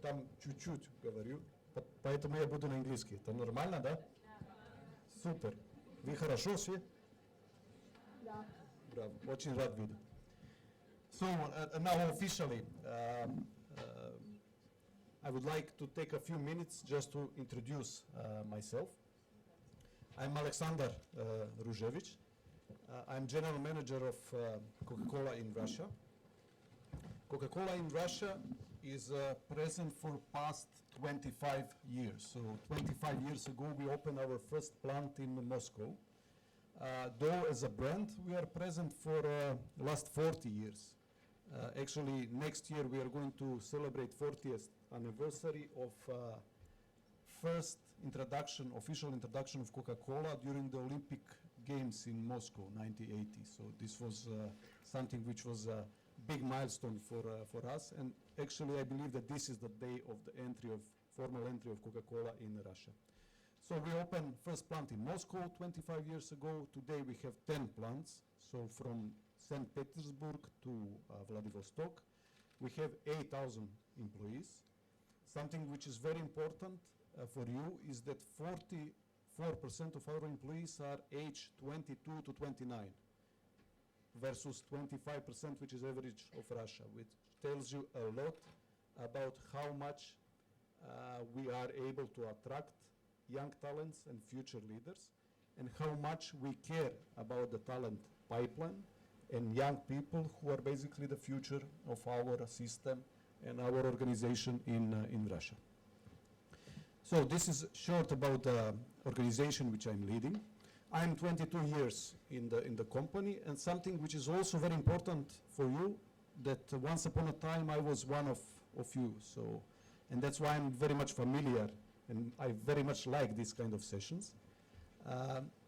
там чуть-чуть говорю, поэтому я буду на английский. Это нормально, да? Супер. Вы хорошо все? Да. Браво. Очень рад видеть. So now officially, I would like to take a few minutes just to introduce myself. I'm Alexandar Rужевич. I'm general manager of Coca-Cola in Russia. Coca-Cola in Russia is present for past 25 years. So 25 years ago we opened our first plant in Moscow. Though as a brand we are present for last 40 years. Actually next year we are going to celebrate 40th anniversary of first introduction, official introduction of Coca-Cola during the Olympic Games in Moscow, 1980. So this was something which was a big milestone for us. And actually I believe that this is the day of the entry of, formal entry of Coca-Cola in Russia. So we opened first plant in Moscow 25 years ago. Today we have 10 plants. So from St. Petersburg to Vladivostok, we have 8,000 employees. Something which is very important for you is that 44% of our employees are aged 22 to 29 versus 25% which is average of Russia, which tells you a lot about how much we are able to attract young talents and future leaders, and how much we care about the talent pipeline and young people who are basically the future of our system and our organization in Russia. So this is short about the organization which I'm leading. I'm 22 years in the company, and something which is also very important for you, that once upon a time I was one of you. So, and that's why I'm very much familiar, and I very much like these kind of sessions.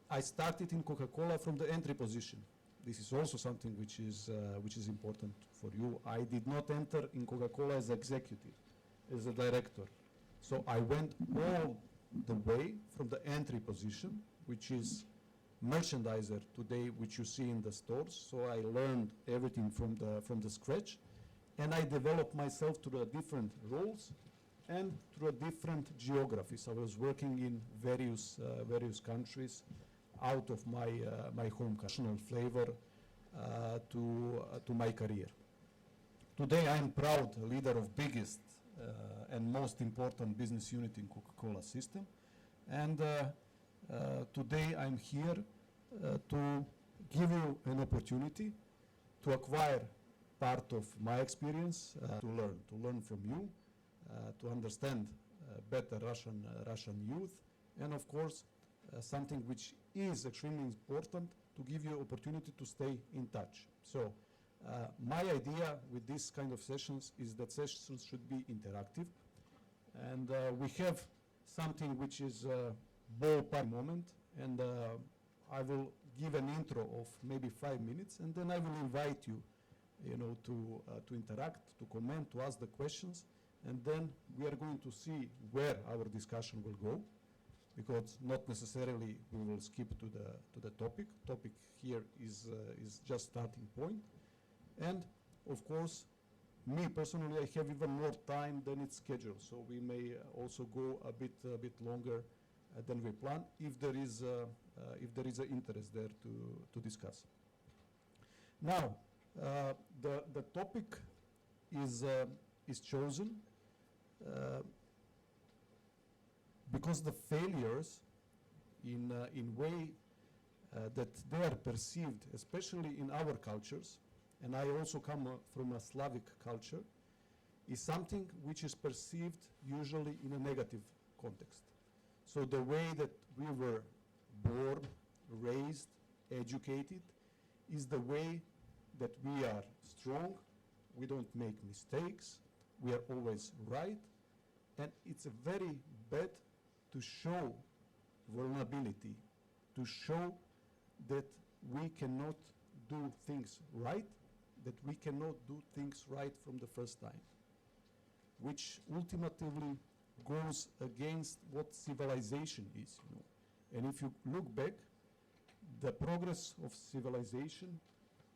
I started in Coca-Cola from the entry position. This is also something which is important for you. I did not enter in Coca-Cola as executive, as a director. So I went all the way from the entry position, which is merchandiser today, which you see in the stores. So I learned everything from the scratch, and I developed myself to the different roles and through different geographies. I was working in various countries out of my home national flavor to my career. Today I am proud leader of biggest and most important business unit in Coca-Cola system, and today I'm here to give you an opportunity to acquire part of my experience, to learn from you, to understand better Russian youth, and of course something which is extremely important, to give you opportunity to stay in touch. So my idea with this kind of sessions is that sessions should be interactive, and we have something which is a ballpark moment, and I will give an intro of maybe 5 minutes, and then I will invite you, to interact, to comment, to ask the questions, and then we are going to see where our discussion will go, because not necessarily we will skip to the topic. Topic here is just starting point, and of course, me personally, I have even more time than it's scheduled, so we may also go a bit longer than we plan if there is an interest there to discuss. Now, the topic is chosen because the failures in way that they are perceived, especially in our cultures, and I also come from a Slavic culture, is something which is perceived usually in a negative context. So the way that we were born, raised, educated, is the way that we are strong, we don't make mistakes, we are always right, and it's very bad to show vulnerability, to show that we cannot do things right, that we cannot do things right from the first time, which ultimately goes against what civilization is. And if you look back, the progress of civilization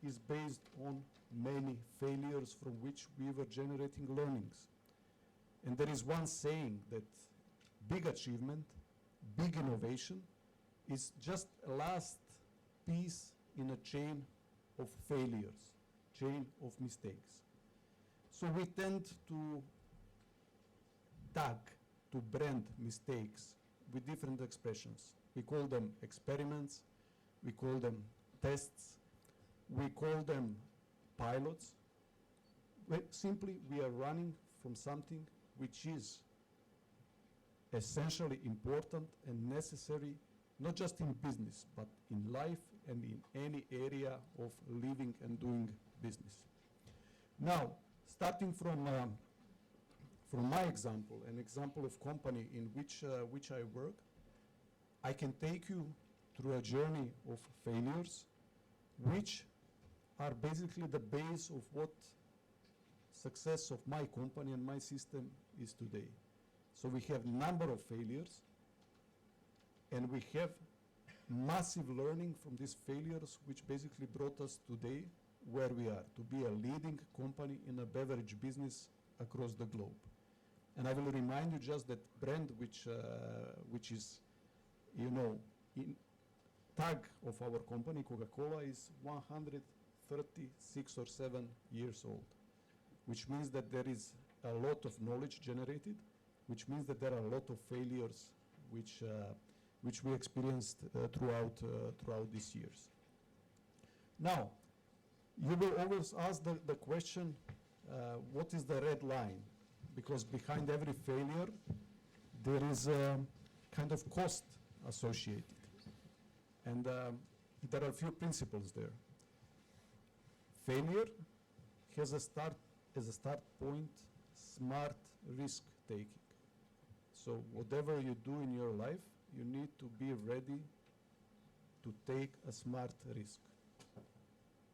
is based on many failures from which we were generating learnings. And there is one saying that big achievement, big innovation is just a last piece in a chain of failures, chain of mistakes. So we tend to tag, to brand mistakes with different expressions. We call them experiments, we call them tests, we call them pilots. Simply, we are running from something which is essentially important and necessary, not just in business, but in life and in any area of living and doing business. Now, starting from my example, an example of company in which I work, I can take you through a journey of failures, which are basically the base of what success of my company and my system is today. So we have number of failures, and we have massive learning from these failures, which basically brought us today where we are, to be a leading company in a beverage business across the globe. And I will remind you just that brand which is, you know, in tag of our company, Coca-Cola, is 136 or 7 years old, which means that there is a lot of knowledge generated, which means that there are a lot of failures which we experienced throughout these years. Now, you will always ask the question, what is the red line? Because behind every failure, there is a kind of cost associated. And there are a few principles there. Failure has as a start point, smart risk taking. So whatever you do in your life, you need to be ready to take a smart risk.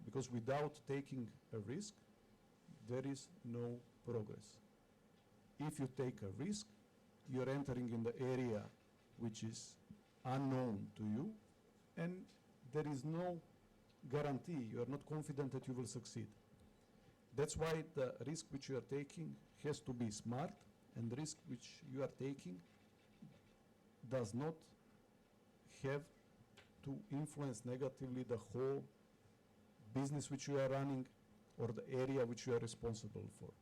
Because without taking a risk, there is no progress. If you take a risk, you're entering in the area which is unknown to you, and there is no guarantee, you are not confident that you will succeed. That's why the risk which you are taking has to be smart, and the risk which you are taking does not have to influence negatively the whole business which you are running or the area which you are responsible for.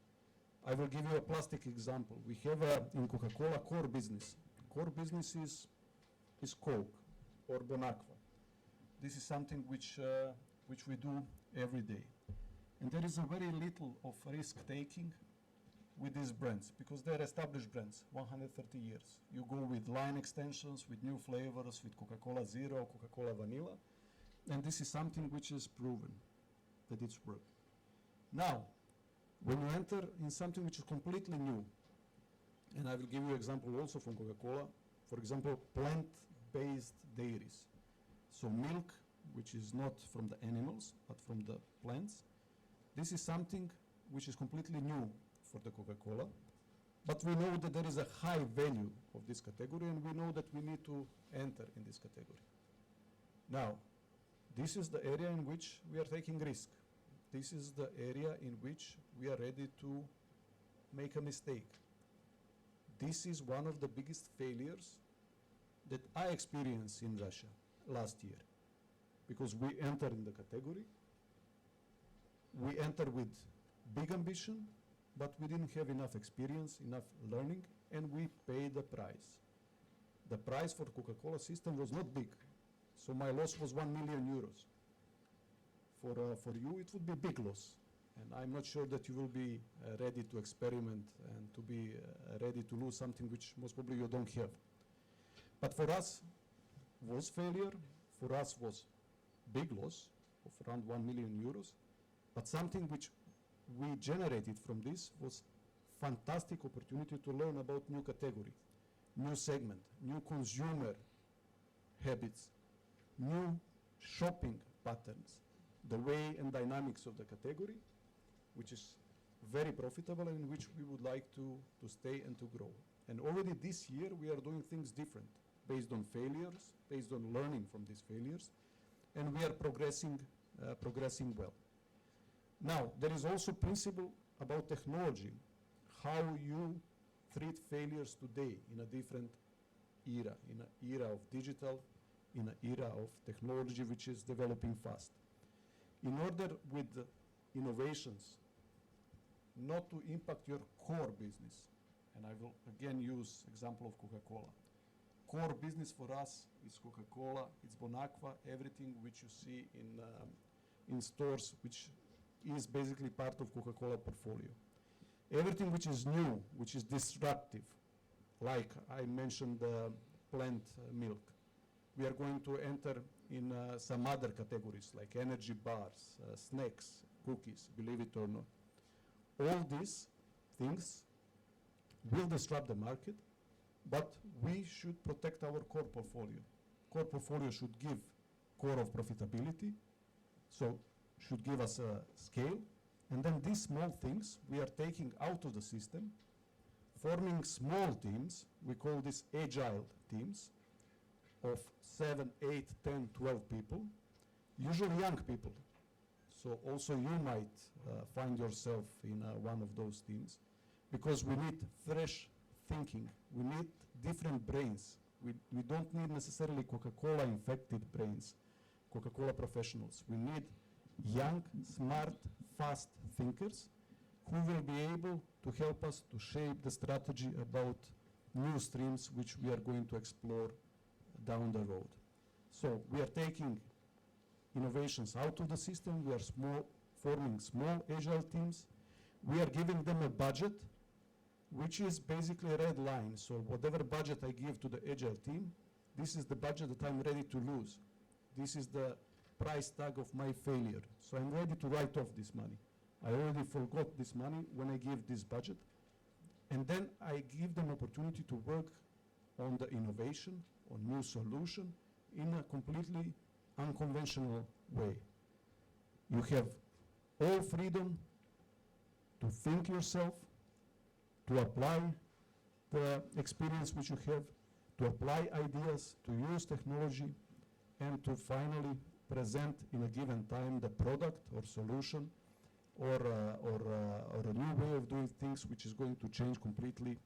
I will give you a plastic example. We have in Coca-Cola core business. Core business is Coke or Bonaqua. This is something which we do every day. And there is a very little of risk taking with these brands because they're established brands, 130 years. You go with line extensions, with new flavors, with Coca-Cola Zero, Coca-Cola Vanilla, and this is something which is proven that it's worked. Now, when you enter in something which is completely new, and I will give you an example also from Coca-Cola, for example, plant-based dairies. So milk, which is not from the animals, but from the plants. This is something which is completely new for the Coca-Cola, but we know that there is a high value of this category, and we know that we need to enter in this category. Now, this is the area in which we are taking risk. This is the area in which we are ready to make a mistake. This is one of the biggest failures that I experienced in Russia last year, because we entered in the category, we entered with big ambition, but we didn't have enough experience, enough learning, and we paid the price. The price for Coca-Cola system was not big, so my loss was 1 million euros. For you, it would be big loss, and I'm not sure that you will be ready to experiment and to be ready to lose something which most probably you don't have. But for us, was failure. For us, was big loss of around 1 million euros, but something which we generated from this was fantastic opportunity to learn about new category, new segment, new consumer habits, new shopping patterns, the way and dynamics of the category, which is very profitable and in which we would like to stay and to grow. And already this year we are doing things different based on failures, based on learning from these failures, and we are progressing well. Now, there is also principle about technology, how you treat failures today in a different era, in an era of digital, in an era of technology which is developing fast. In order with the innovations not to impact your core business, and I will again use example of Coca-Cola. Core business for us is Coca-Cola, it's Bonaqua, everything which you see in stores, which is basically part of Coca-Cola portfolio. Everything which is new, which is disruptive, like I mentioned plant milk. We are going to enter in some other categories like energy bars, snacks, cookies, believe it or not. All these things will disrupt the market, but we should protect our core portfolio. Core portfolio should give core of profitability, so should give us a scale, and then these small things we are taking out of the system, forming small teams, we call this agile teams, of 7, 8, 10, 12 people, usually young people. So also you might find yourself in one of those teams, because we need fresh thinking, we need different brains. We don't need necessarily Coca-Cola infected brains, Coca-Cola professionals. We need young, smart, fast thinkers who will be able to help us to shape the strategy about new streams which we are going to explore down the road. So we are taking innovations out of the system, we are forming small agile teams, we are giving them a budget which is basically a red line. So whatever budget I give to the agile team, this is the budget that I'm ready to lose. This is the price tag of my failure. So I'm ready to write off this money. I already forgot this money when I give this budget. And then I give them opportunity to work on the innovation, on new solution in a completely unconventional way. You have all freedom to think yourself, to apply the experience which you have, to apply ideas, to use technology, and to finally present in a given time the product or solution or a new way of doing things which is going to change completely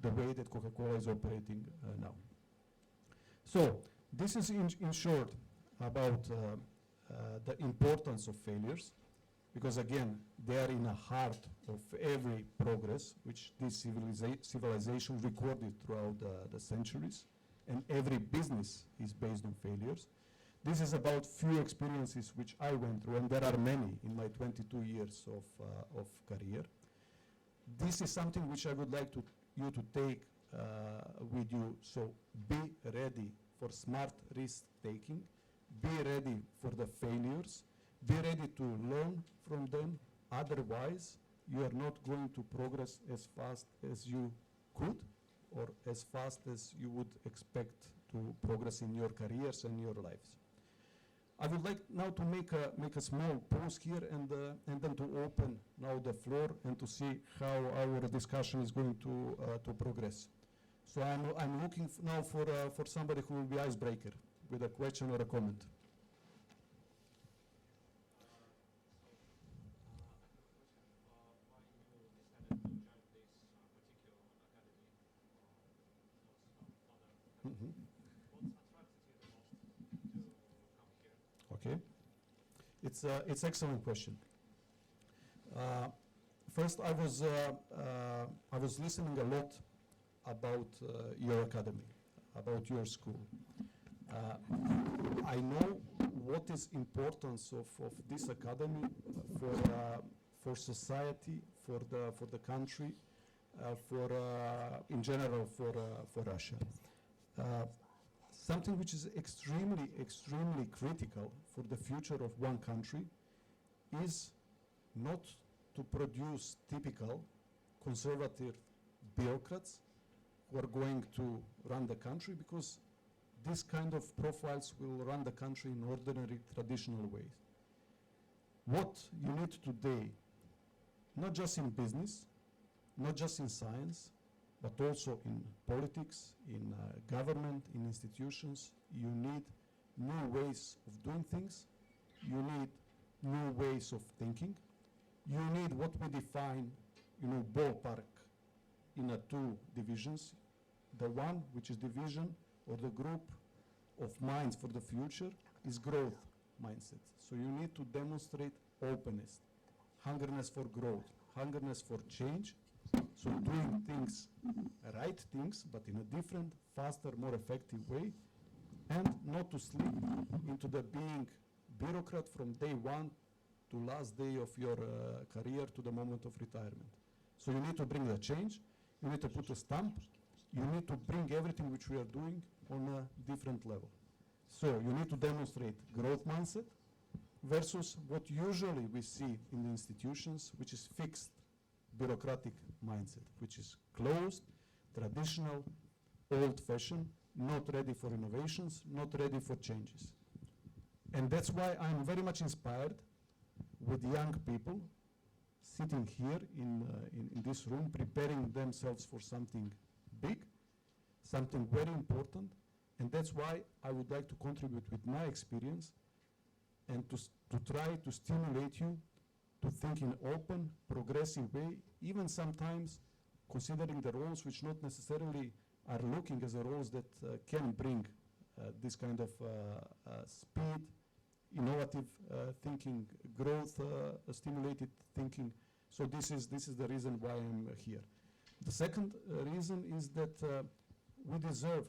the way that Coca-Cola is operating now. So this is in short about the importance of failures, because again, they are in the heart of every progress which this civilization recorded throughout the centuries, and every business is based on failures. This is about few experiences which I went through, and there are many in my 22 years of career. This is something which I would like you to take with you. So be ready for smart risk taking, be ready for the failures, be ready to learn from them. Otherwise, you are not going to progress as fast as you could or as fast as you would expect to progress in your careers and your lives. I would like now to make a small pause here and then to open now the floor and to see how our discussion is going to progress. So I'm looking now for somebody who will be icebreaker with a question or a comment. Okay, it's excellent question. First, I was listening a lot about your academy, about your school. I know what is importance of this academy for society, for the country, in general for Russia. Something which is extremely critical for the future of one country is not to produce typical conservative bureaucrats who are going to run the country, because this kind of profiles will run the country in ordinary, traditional ways. What you need today, not just in business, not just in science, but also in politics, in government, in institutions, you need new ways of doing things, you need new ways of thinking, you need what we define, ballpark in two divisions. The one, which is division or the group of minds for the future, is growth mindset. So you need to demonstrate openness, hungerness for growth, hungerness for change. So doing things, right things, but in a different, faster, more effective way, and not to slip into the being bureaucrat from day one to last day of your career to the moment of retirement. So you need to bring the change, you need to put a stamp, you need to bring everything which we are doing on a different level. So you need to demonstrate growth mindset versus what usually we see in the institutions, which is fixed bureaucratic mindset, which is closed, traditional, old-fashioned, not ready for innovations, not ready for changes. And that's why I'm very much inspired with young people sitting here in this room, preparing themselves for something big, something very important. And that's why I would like to contribute with my experience and to try to stimulate you to think in open, progressive way, even sometimes considering the roles which not necessarily are looking as the roles that can bring this kind of speed, innovative thinking, growth, stimulated thinking. So this is the reason why I'm here. The second reason is that we deserve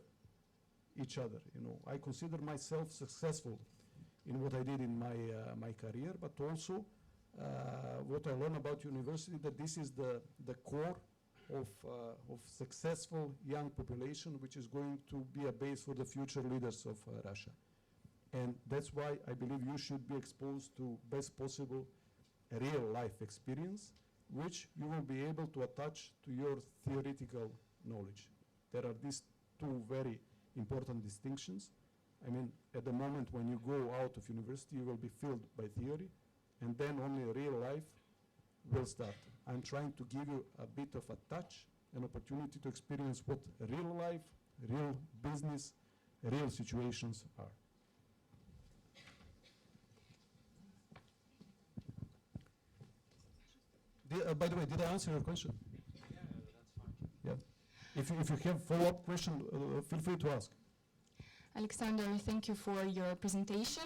each other. You know, I consider myself successful in what I did in my career, but also what I learned about university, that this is the core of successful young population, which is going to be a base for the future leaders of Russia. And that's why I believe you should be exposed to best possible real life experience, which you will be able to attach to your theoretical knowledge. There are these two very important distinctions. I mean, at the moment when you go out of university, you will be filled by theory, and then only real life will start. I'm trying to give you a bit of a touch, an opportunity to experience what real life, real business, real situations are. By the way, did I answer your question? Yeah, that's fine. Yeah. If you have follow-up question, feel free to ask. Alexander, thank you for your presentation.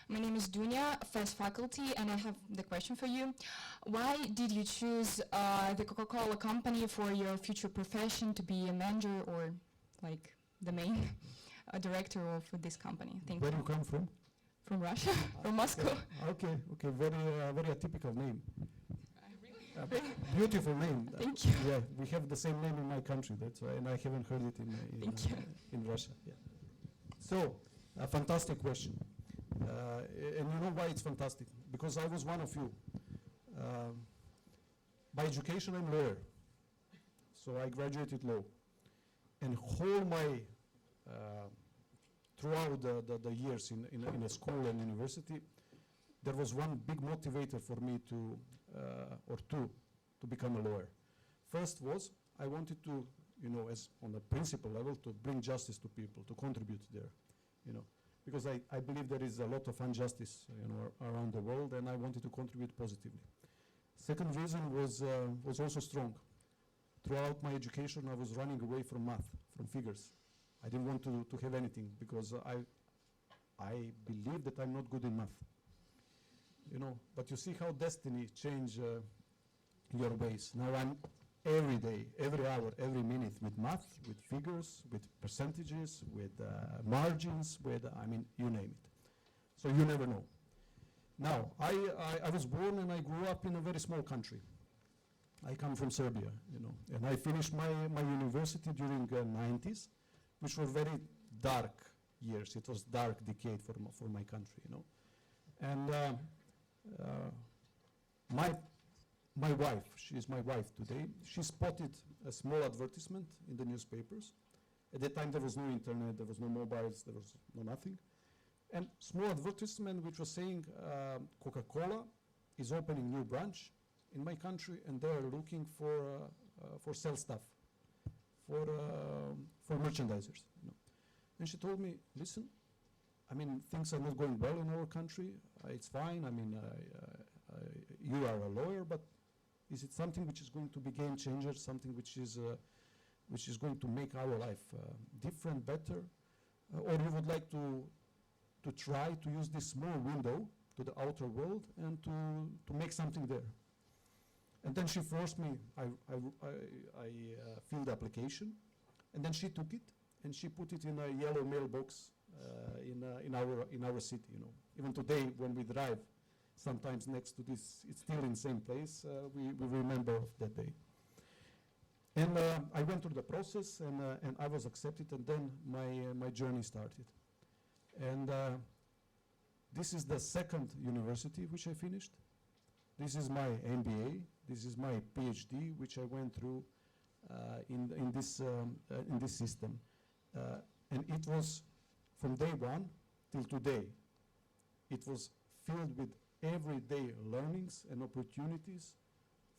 My name is Dunya, first faculty, and I have the question for you. Why did you choose the Coca-Cola company for your future profession to be a manager or like the main director of this company? Thank Where you. do you come from? From Russia, from Moscow. Okay, very atypical name. Really? Beautiful name. Thank you. Yeah, we have the same name in my country, that's why, and I haven't heard it in Russia. Yeah. So, a fantastic question. And you know why it's fantastic? Because I was one of you. By education, I'm a lawyer. So I graduated law. And whole my, throughout the years in a school and university, there was one big motivator for me to become a lawyer. First was, I wanted to, you know, as on a principal level, to bring justice to people, to contribute there, you know, because I believe there is a lot of injustice, you know, around the world, and I wanted to contribute positively. Second reason was also strong. Throughout my education, I was running away from math, from figures. I didn't want to have anything because I believe that I'm not good in math. You know, but you see how destiny change your ways. Now I'm every day, every hour, every minute with math, with figures, with percentages, with margins, with, I mean, you name it. So you never know. Now, I was born and I grew up in a very small country. I come from Serbia, you know, and I finished my university during the 90s, which were very dark years. It was dark decade for my country, you know. And my wife, she's my wife today, she spotted a small advertisement in the newspapers. At that time there was no internet, there was no mobiles, there was no nothing. And small advertisement which was saying Coca-Cola is opening new branch in my country and they are looking for sell stuff, for merchandisers. You know. And she told me, listen, I mean, things are not going well in our country. It's fine. I mean, you are a lawyer, but Is it something which is going to be game changer, something which is going to make our life different, better, or you would like to try to use this small window to the outer world and to make something there. And then she forced me, I filled the application, and then she took it and she put it in a yellow mailbox in our city, you know. Even today when we drive, sometimes next to this, it's still in the same place, we remember of that day. And I went through the process and I was accepted, and then my journey started. And this is the second university which I finished. This is my MBA. This is my PhD, which I went through in this system. And it was from day one till today. It was filled with everyday learnings and opportunities,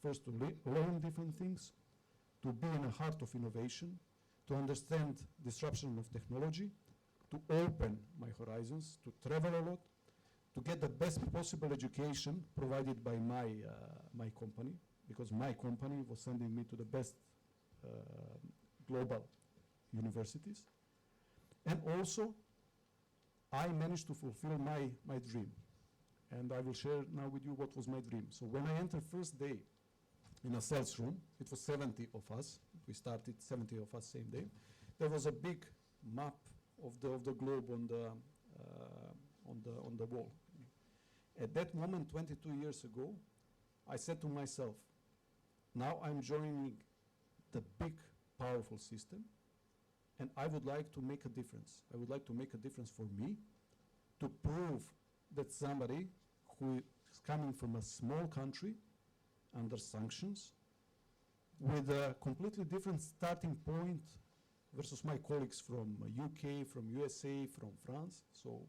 first to learn different things, to be in the heart of innovation, to understand disruption of technology, to open my horizons, to travel a lot, to get the best possible education provided by my company, because my company was sending me to the best global universities. And also, I managed to fulfill my dream. And I will share now with you what was my dream. So when I entered first day in a sales room, it was 70 of us. We started 70 of us same day. There was a big map of the globe on the wall. At that moment, 22 years ago, I said to myself, now I'm joining the big, powerful system, and I would like to make a difference. I would like to make a difference for me, to prove that somebody who is coming from a small country under sanctions with a completely different starting point versus my colleagues from UK, from USA, from France. So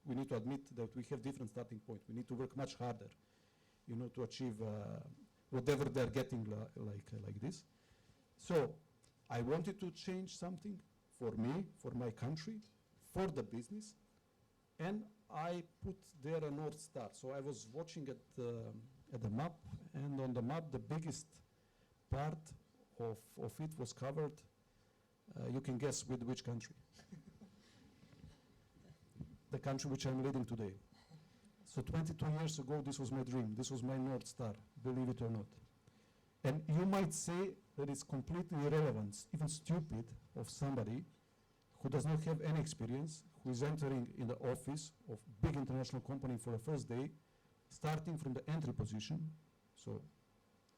we need to admit that we have different starting point. We need to work much harder, you know, to achieve whatever they're getting like this. So I wanted to change something for me, for my country, for the business, and I put there a North Star. So I was watching at the map, and on the map, the biggest part of it was covered. You can guess with which country. The country which I'm leading today. So 22 years ago, this was my dream. This was my North Star, believe it or not. And you might say that it's completely irrelevant, even stupid, of somebody who does not have any experience, who is entering in the office of big international company for the first day, starting from the entry position, so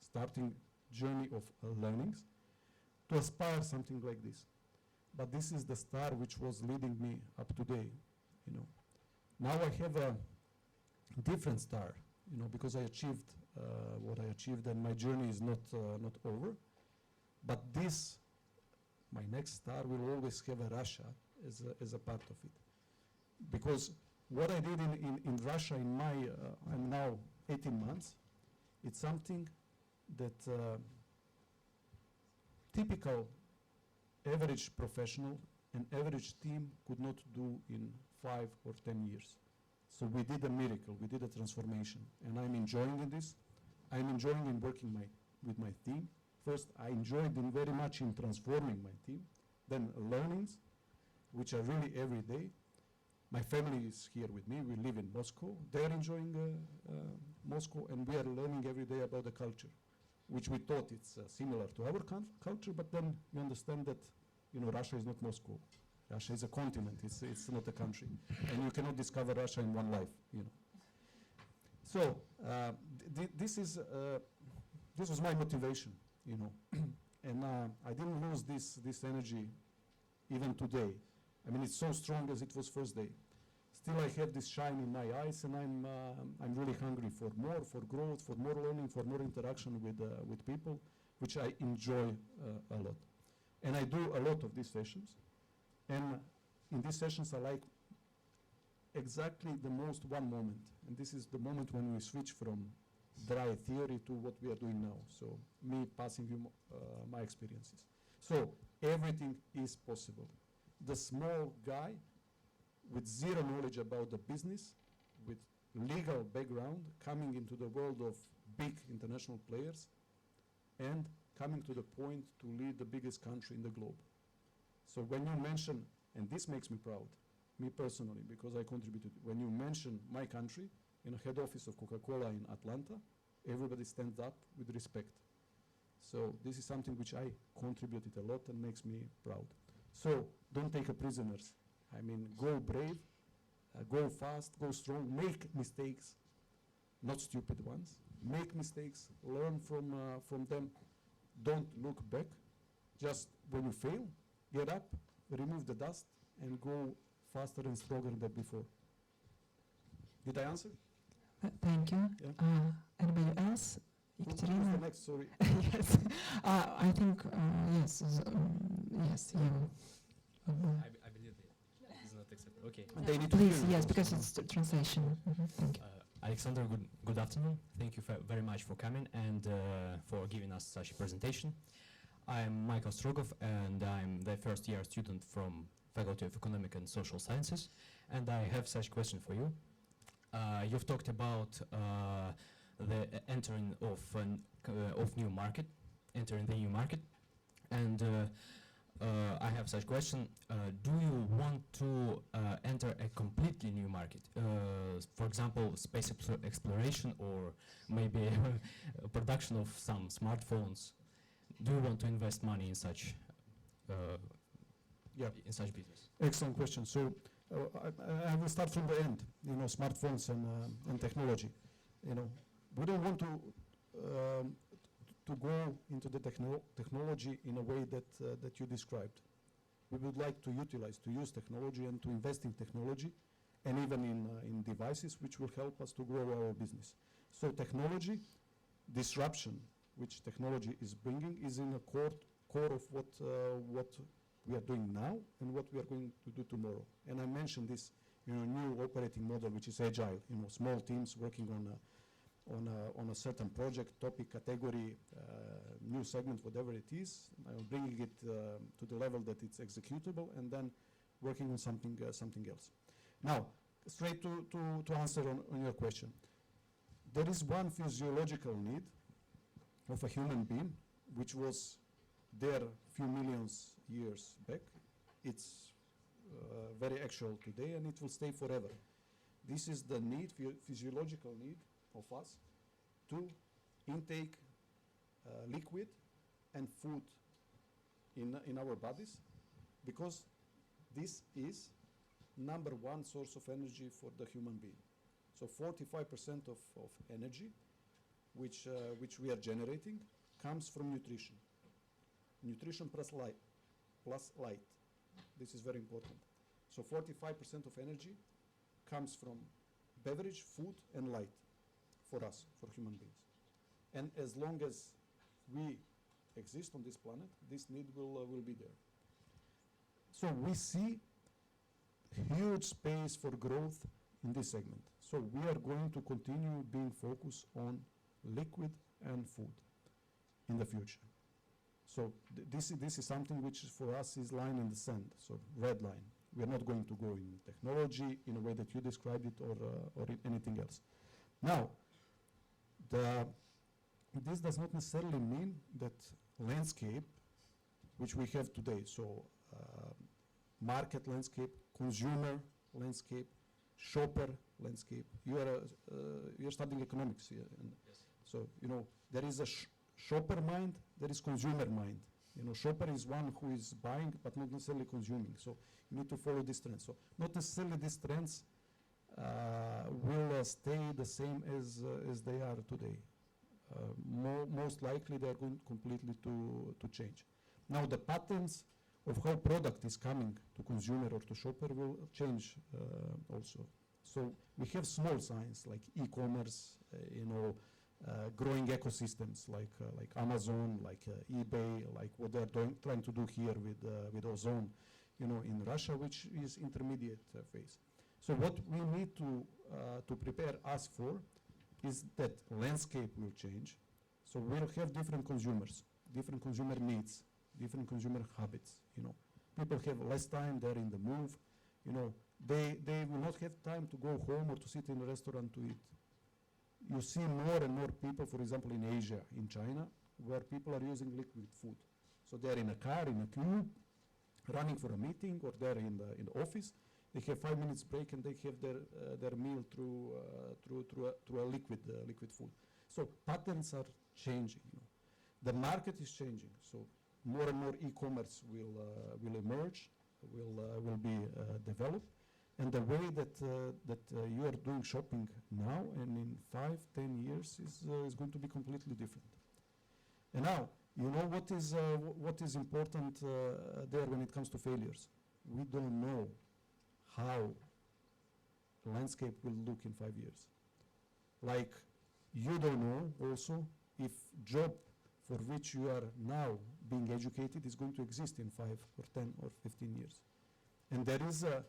starting journey of learnings, to aspire something like this. But this is the star which was leading me up today, you know. Now I have a different star, you know, because I achieved what I achieved, and my journey is not over. But this, my next star, will always have a Russia as a part of it. Because what I did in Russia in my, I'm now 18 months, it's something that typical average professional and average team could not do in 5 or 10 years. So we did a miracle, we did a transformation, and I'm enjoying in this. I'm enjoying in working with my team. First, I enjoyed very much in transforming my team, then learnings, which are really every day. My family is here with me, we live in Moscow. They're enjoying Moscow, and we are learning every day about the culture, which we thought it's similar to our culture, but then you understand that, you know, Russia is not Moscow. Russia is a continent, it's not a country. And you cannot discover Russia in one life, you know. So this was my motivation, you know. And I didn't lose this energy even today. I mean, it's so strong as it was first day. Still I have this shine in my eyes, and I'm really hungry for more, for growth, for more learning, for more interaction with people, which I enjoy a lot. And I do a lot of these sessions. And in these sessions I like exactly the most one moment. And this is the moment when we switch from dry theory to what we are doing now. So me passing you my experiences. So everything is possible. The small guy with zero knowledge about the business, with legal background, coming into the world of big international players and coming to the point to lead the biggest country in the globe. So when you mention, and this makes me proud, me personally, because I contributed, when you mention my country in a head office of Coca-Cola in Atlanta, everybody stands up with respect. So this is something which I contributed a lot and makes me proud. So don't take a prisoners. I mean, go brave, go fast, go strong, make mistakes, not stupid ones. Make mistakes, learn from them. Don't look back. Just when you fail, get up, remove the dust, and go faster and stronger than before. Did I answer? Thank you. Yeah. Anybody else? Who's Ekaterina? the next? Sorry. Yes. I think, yes, yes, you. I believe it is not accepted. Okay. They need to Please, hear you yes, also. because it's the translation. Thank you. Alexander, good afternoon. Thank you very much for coming and for giving us such a presentation. I'm Michael Strogov, and I'm the first year student from Faculty of Economic and Social Sciences, and I have such question for you. You've talked about the entering of new market, entering the new market, and I have such question. Do you want to enter a completely new market? For example, space exploration, or maybe production of some smartphones. Do you want to invest money in such in such business? Excellent question. So I will start from the end. You know, smartphones and technology. You know, we don't want to go into the technology in a way that you described. We would like to use technology and to invest in technology, and even in devices which will help us to grow our business. So technology disruption, which technology is bringing, is in the core of what we are doing now and what we are going to do tomorrow. And I mentioned this, you know, new operating model, which is agile. You know, small teams working on a certain project, topic, category, new segment, whatever it is, bringing it to the level that it's executable, and then working on something else. Now, straight to answer on your question. There is one physiological need of a human being, which was there few millions years back. It's very actual today, and it will stay forever. This is the need, physiological need of us to intake liquid and food in our bodies, because this is number one source of energy for the human being. So 45% of energy which we are generating comes from nutrition. Nutrition plus light. This is very important. So 45% of energy comes from beverage, food, and light for us, for human beings. And as long as we exist on this planet, this need will be there. So we see huge space for growth in this segment. So we are going to continue being focused on liquid and food in the future. So this is something which for us is line in the sand, so red line. We are not going to go in technology in a way that you described it, or in anything else. Now, this does not necessarily mean that landscape which we have today, so market landscape, consumer landscape, shopper landscape. You're studying economics here, and Yes. so you know there is a shopper mind, there is consumer mind. You know, shopper is one who is buying but not necessarily consuming. So you need to follow this trend. So not necessarily these trends will stay the same as they are today. Most likely they are going completely to change. Now the patterns of how product is coming to consumer or to shopper will change also. So we have small signs like e-commerce, growing ecosystems like Amazon, like eBay, like what they're trying to do here with Ozone, in Russia, which is intermediate phase. So what we need to prepare us for is that landscape will change. So we'll have different consumers, different consumer needs, different consumer habits. People have less time, they're in the move. They will not have time to go home or to sit in a restaurant to eat. you see more and more people, for example, in Asia, in China, where people are using liquid food. So they're in a car, in a queue, running for a meeting, or they're in the office. They have 5 minutes break and they have their meal through a liquid food. So patterns are changing. The market is changing. So more and more e-commerce will emerge, will be developed, and the way that you are doing shopping now and in 5-10 years is going to be completely different. And now, you know what is important there when it comes to failures. We don't know how the landscape will look in 5 years. Like, you don't know also if job for which you are now being educated is going to exist in 5 or 10 or 15 years. And there is a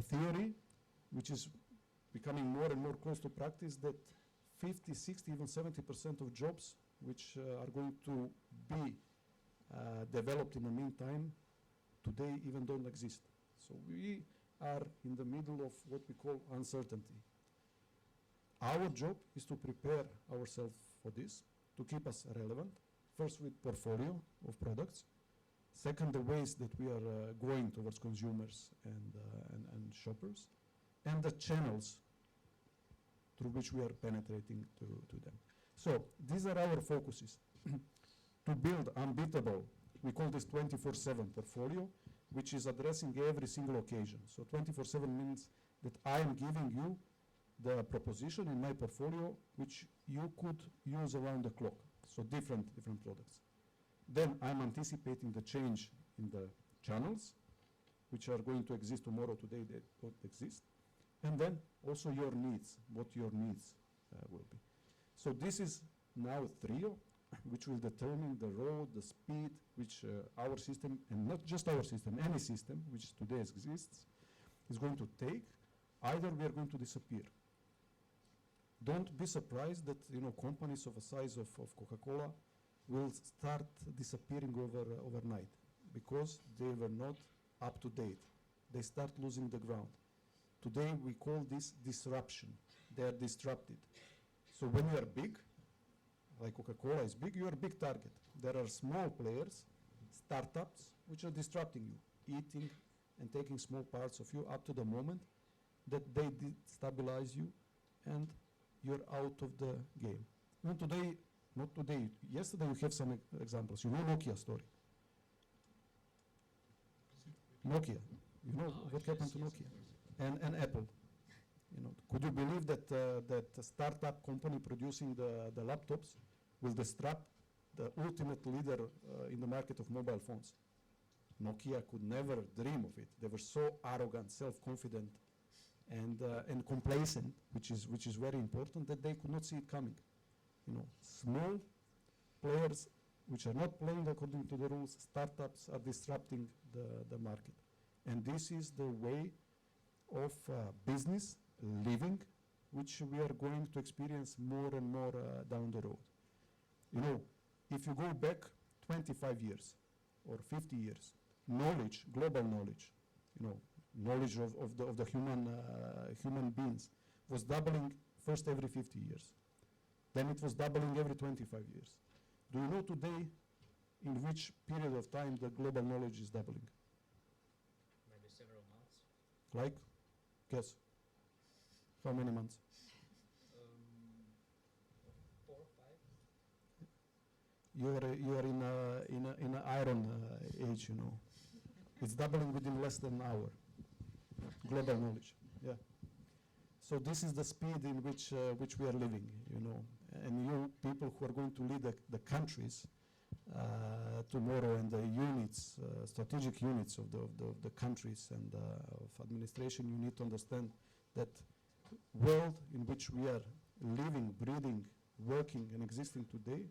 theory which is becoming more and more close to practice that 50, 60, even 70% of jobs which are going to be developed in the meantime today even don't exist. So we are in the middle of what we call uncertainty. Our job is to prepare ourselves for this, to keep us relevant, first with portfolio of products, second the ways that we are going towards consumers and shoppers, and the channels through which we are penetrating to them. So these are our focuses. To build unbeatable, we call this 24/7 portfolio, which is addressing every single occasion. So 24/7 means that I am giving you the proposition in my portfolio which you could use around the clock. So different products. Then I'm anticipating the change in the channels, which are going to exist tomorrow, today they don't exist. And then also your needs, what your needs will be. So this is now a trio which will determine the role, the speed which our system, and not just our system, any system which today exists, is going to take. Either we are going to disappear. Don't be surprised that companies of a size of Coca-Cola will start disappearing overnight because they were not up to date. They start losing the ground. Today we call this disruption. They are disrupted. So when you are big, like Coca-Cola is big, you are a big target. There are small players, startups, which are disrupting you, eating and taking small parts of you up to the moment that they destabilize you and you're out of the game. Not today, yesterday you have some examples. You know Nokia story. Nokia, you know what happened to Nokia? And Apple. Could you believe that that a startup company producing the laptops will disrupt the ultimate leader in the market of mobile phones? Nokia could never dream of it. They were so arrogant, self-confident, and complacent, which is very important, that they could not see it coming. Small players which are not playing according to the rules, startups are disrupting the market. And this is the way of business, living, which we are going to experience more and more down the road. If you go back 25 years or 50 years, knowledge, global knowledge, knowledge of the human beings was doubling first every 50 years. Then it was doubling every 25 years. Do you know today in which period of time the global knowledge is doubling? Maybe several months. Like? Guess. How many months? 4 or 5. You are in an iron age, It's doubling within less than an hour. Global knowledge, yeah. So this is the speed in which we are living, and you people who are going to lead the countries tomorrow, and the units, strategic units of the countries and of administration, you need to understand that world in which we are living, breathing, working, and existing today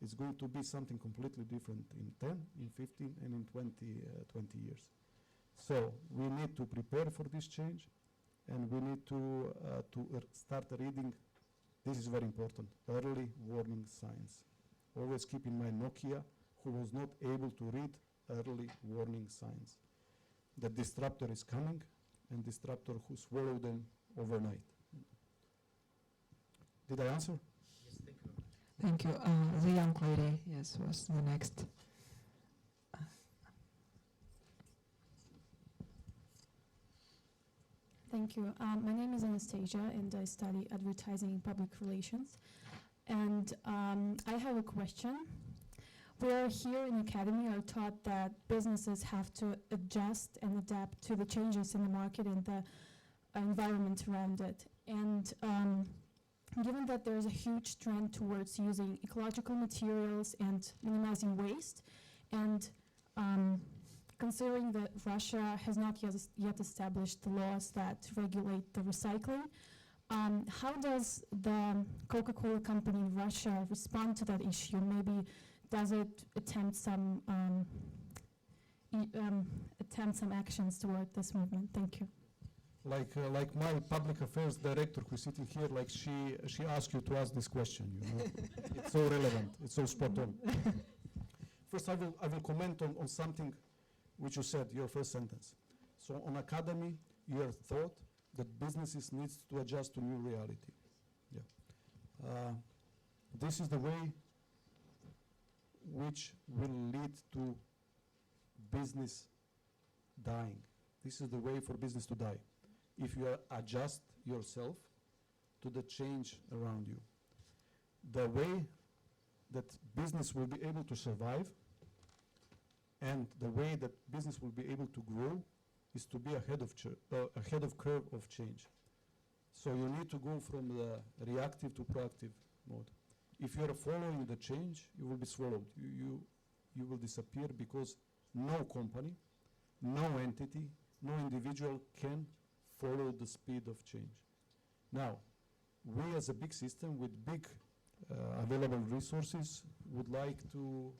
is going to be something completely different in 10, in 15, and in 20 years. So we need to prepare for this change, and we need to start reading. This is very important, early warning signs. Always keep in mind Nokia, who was not able to read early warning signs. The disruptor is coming, and disruptor who swallowed them overnight. Did I answer? Thank you. The young lady, yes, was the next. Thank you. My name is Anastasia, and I study advertising and public relations. And I have a question. We are here in academy are taught that businesses have to adjust and adapt to the changes in the market and the environment around it. And given that there is a huge trend towards using ecological materials and minimizing waste, and considering that Russia has not yet established the laws that regulate the recycling, how does the Coca-Cola company in Russia respond to that issue? Maybe does it attempt some actions toward this movement? Thank you. Like my public affairs director who's sitting here, like she asked you to ask this question, you know. It's so relevant, it's so spot on. First, I will comment on something which you said, your first sentence. So on academy, you are taught that businesses needs to adjust to new reality. Yeah. This is the way which will lead to business dying. This is the way for business to die. If you adjust yourself to the change around you. The way that business will be able to survive and the way that business will be able to grow is to be ahead of curve of change. So you need to go from the reactive to proactive mode. If you are following the change, you will be swallowed. You will disappear because no company, no entity, no individual can follow the speed of change. Now, we as a big system with big available resources would like to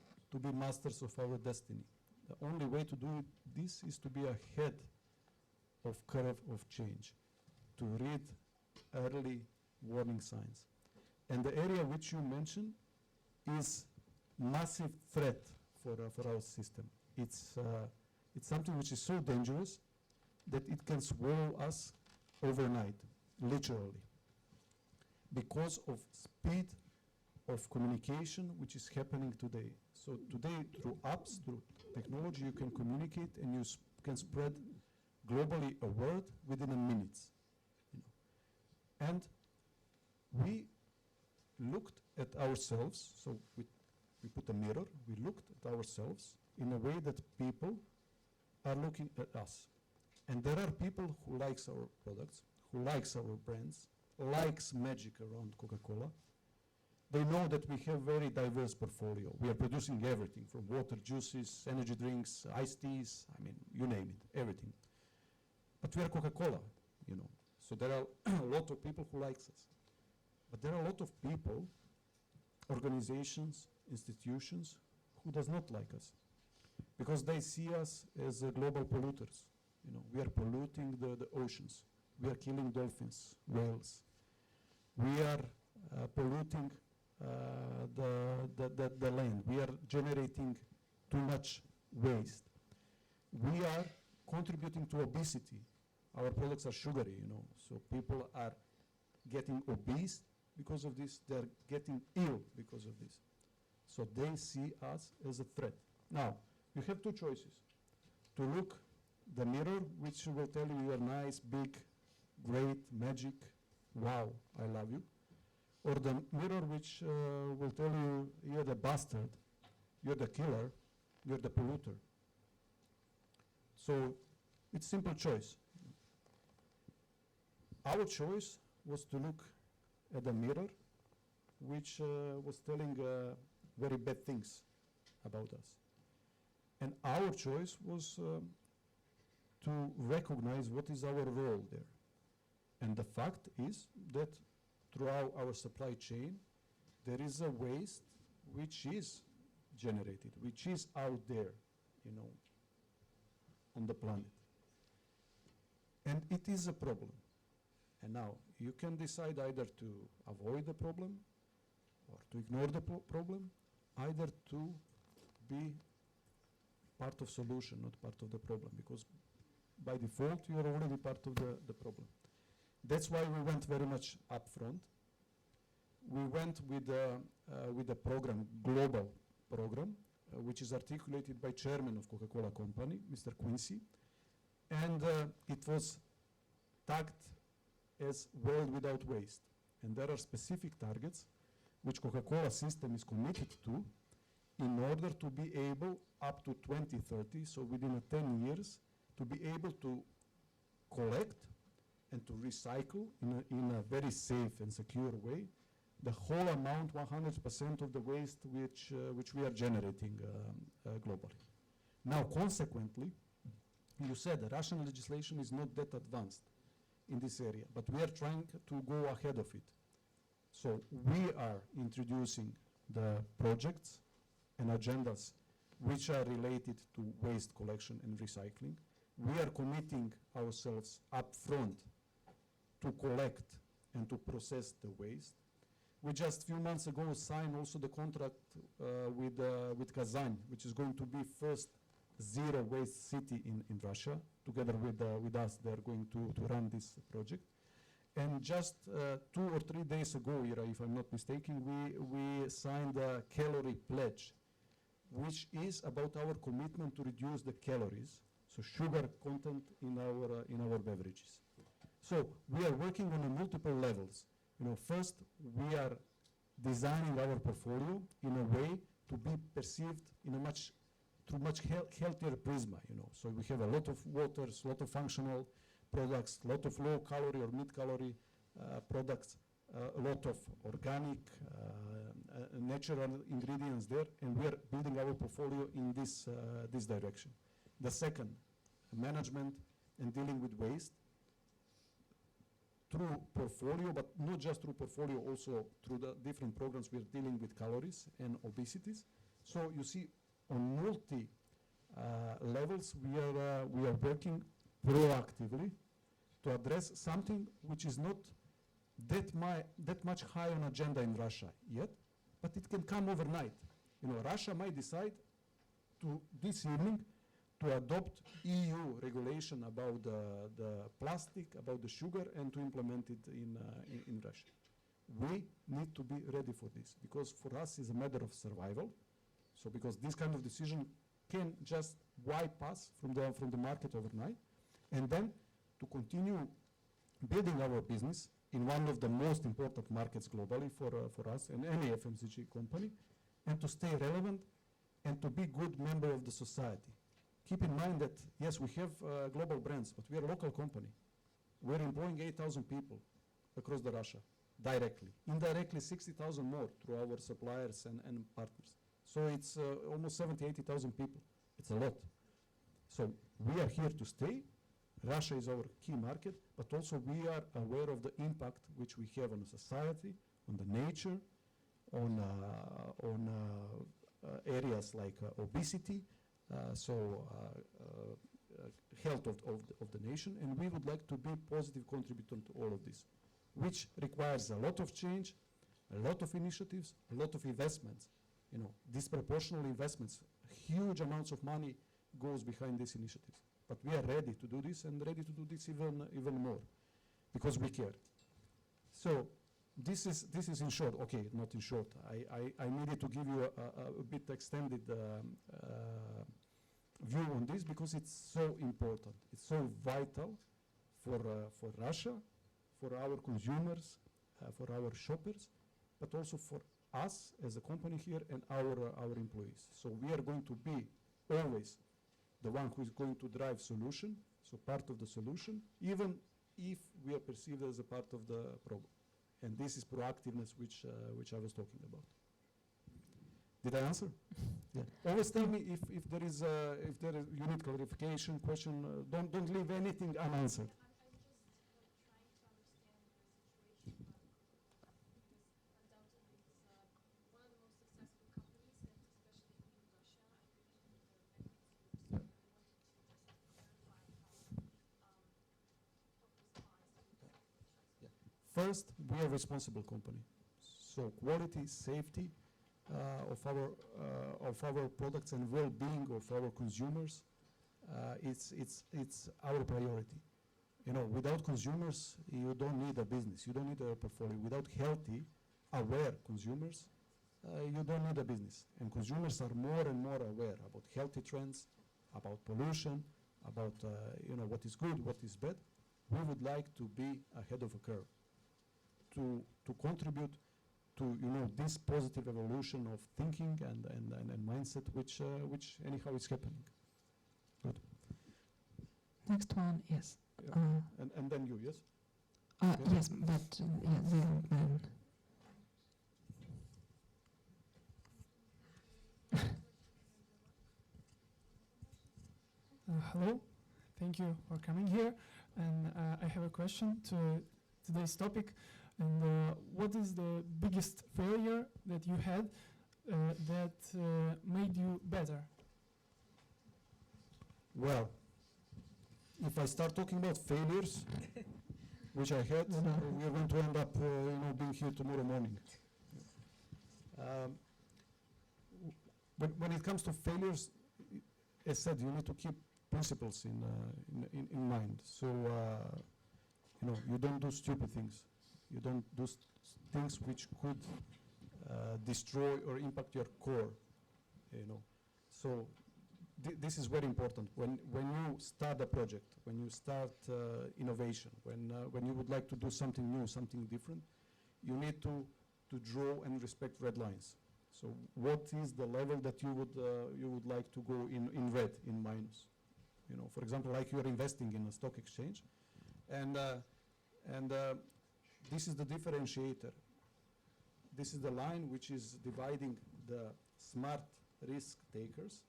be masters of our destiny. The only way to do this is to be ahead of curve of change, to read early warning signs. And the area which you mentioned is massive threat for our system. It's something which is so dangerous that it can swallow us overnight, literally, because of speed of communication which is happening today. So today, through apps, through technology, you can communicate and you can spread globally a word within a minute. You know. And we looked at ourselves, so we put a mirror, we looked at ourselves in a way that people are looking at us. And there are people who likes our products, who likes our brands, likes magic around Coca-Cola. They know that we have very diverse portfolio. We are producing everything from water, juices, energy drinks, iced teas, I mean, you name it, everything. But we are Coca-Cola, you know. So there are a lot of people who likes us. But there are a lot of people, organizations, institutions, who does not like us. Because they see us as global polluters. You know, we are polluting the oceans. We are killing dolphins, whales. We are polluting the land. We are generating too much waste. We are contributing to obesity. Our products are sugary, you know, so people are getting obese because of this. They're getting ill because of this. So they see us as a threat. Now, you have two choices. To look the mirror, which will tell you you are nice, big, great, magic, wow, I love you. Or the mirror which will tell you you're the bastard, you're the killer, you're the polluter. So it's simple choice. Our choice was to look at the mirror which was telling very bad things about us. And our choice was to recognize what is our role there. And the fact is that throughout our supply chain, there is a waste which is generated, which is out there, you know, on the planet. And it is a problem. And now, you can decide either to avoid the problem or to ignore the problem, either to be part of solution, not part of the problem, because by default, you are already part of the problem. That's why we went very much upfront. we went with the program, global program, which is articulated by chairman of Coca-Cola company, Mr. Quincy, and it was tagged as world without waste. And there are specific targets which Coca-Cola system is committed to in order to be able up to 2030, so within 10 years, to be able to collect and to recycle in a very safe and secure way the whole amount, 100% of the waste which we are generating globally. Now, consequently, you said the Russian legislation is not that advanced in this area, but we are trying to go ahead of it. So we are introducing the projects and agendas which are related to waste collection and recycling. We are committing ourselves upfront to collect and to process the waste. We just a few months ago signed also the contract with Kazan, which is going to be first zero waste city in Russia. Together with us, they're going to run this project. And just 2 or 3 days ago, Ira, if I'm not mistaken, we signed a calorie pledge, which is about our commitment to reduce the calories, so sugar content in our beverages. So we are working on multiple levels. You know, first we are designing our portfolio in a way to be perceived in a much healthier prisma. You know, so we have a lot of waters, a lot of functional products, a lot of low calorie or mid calorie products, a lot of organic, natural ingredients there, and we are building our portfolio in this direction. The second, management and dealing with waste through portfolio, but not just through portfolio, also through the different programs we are dealing with calories and obesities. So you see, on multi levels, we are working proactively to address something which is not that much high on agenda in Russia yet, but it can come overnight. You know, Russia might decide to this evening to adopt EU regulation about the plastic, about the sugar, and to implement it in Russia. We need to be ready for this, because for us it's a matter of survival. So because this kind of decision can just wipe us from the market overnight, and then to continue building our business in one of the most important markets globally for us and any FMCG company, and to stay relevant and to be good member of the society. Keep in mind that, yes, we have global brands, but we are a local company. We're employing 8,000 people across the Russia, directly. Indirectly, 60,000 more through our suppliers and partners. So it's almost 70, 80,000 people. It's a lot. So we are here to stay. Russia is our key market, but also we are aware of the impact which we have on society, on the nature, on areas like obesity, health of the nation, and we would like to be positive contributor to all of this, which requires a lot of change, a lot of initiatives, a lot of investments, you know, disproportional investments, huge amounts of money goes behind these initiatives. But we are ready to do this, and ready to do this even more, because we care. So this is in short. Okay, not in short. I needed to give you a bit extended view on this, because it's so important. It's so vital for Russia, for our consumers, for our shoppers, but also for us as a company here and our employees. So we are going to be always the one who is going to drive solution, so part of the solution, even if we are perceived as a part of the problem. And this is proactiveness which I was talking about. Did I answer? Yeah. Always tell me if there is you need clarification, question. Don't leave anything unanswered. First, we are a responsible company. So quality, safety of our products and well-being of our consumers, it's our priority. You know, without consumers, you don't need a business. You don't need a portfolio. Without healthy aware consumers, you don't need a business. And consumers are more and more aware about healthy trends, about pollution, about what is good, what is bad. We would like to be ahead of a curve, to contribute to this positive evolution of thinking and mindset, which anyhow is happening. Good. Next one, yes. Yeah. And then you, yes? Yes, but the young man. Hello, thank you for coming here. And I have a question to today's topic. And what is the biggest failure that you had that made you better? Well, if I start talking about failures, which I had, we are going to end up, being here tomorrow morning. When it comes to failures, as said, you need to keep principles in mind. So, you don't do stupid things. You don't do things which could destroy or impact your core. So this is very important. When you start a project, when you start innovation, when you would like to do something new, something different, you need to draw and respect red lines. So what is the level that you would like to go in red, in minus? For example, like you are investing in a stock exchange, and this is the differentiator. This is the line which is dividing the smart risk takers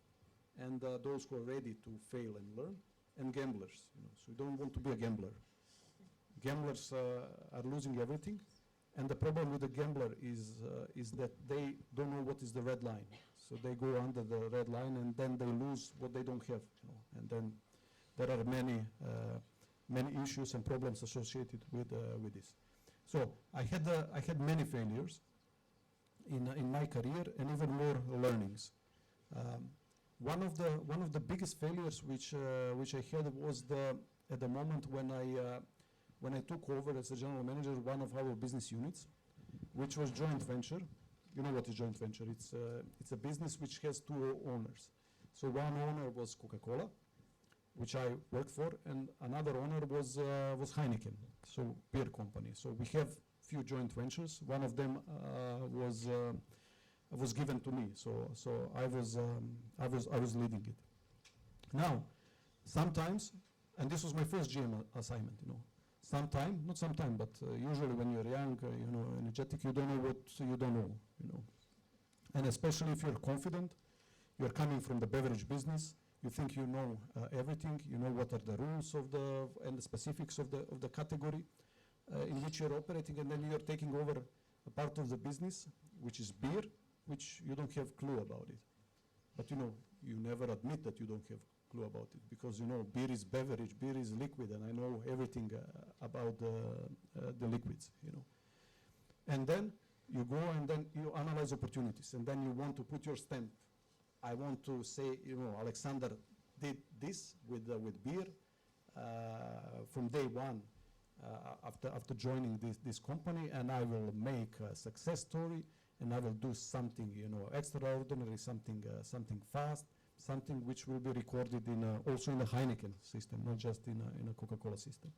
and those who are ready to fail and learn, and gamblers. So you don't want to be a gambler. Gamblers are losing everything, and the problem with the gambler is that they don't know what is the red line. So they go under the red line, and then they lose what they don't have. And then there are many issues and problems associated with this. So I had many failures in my career, and even more learnings. One of the biggest failures which I had was at the moment when I took over as a general manager one of our business units, which was joint venture. You know what is joint venture? It's a business which has two owners. So one owner was Coca-Cola, which I worked for, and another owner was Heineken, so beer company. So we have few joint ventures. One of them was given to me, so I was leading it. Now, sometimes, and this was my first GM assignment, not sometime, but usually when you're young, energetic, you don't know what you don't know, And especially if you're confident, you're coming from the beverage business, you think you know everything, you know what are the rules and the specifics of the category in which you're operating, and then you're taking over a part of the business, which is beer, which you don't have clue about it. But you never admit that you don't have clue about it, because beer is beverage, beer is liquid, and I know everything about the liquids, And then you go and then you analyze opportunities, and then you want to put your stamp. I want to say, Alexander did this with beer from day one after joining this company, and I will make a success story, and I will do something, extraordinary, something fast, something which will be recorded also in the Heineken system, not just in a Coca-Cola system.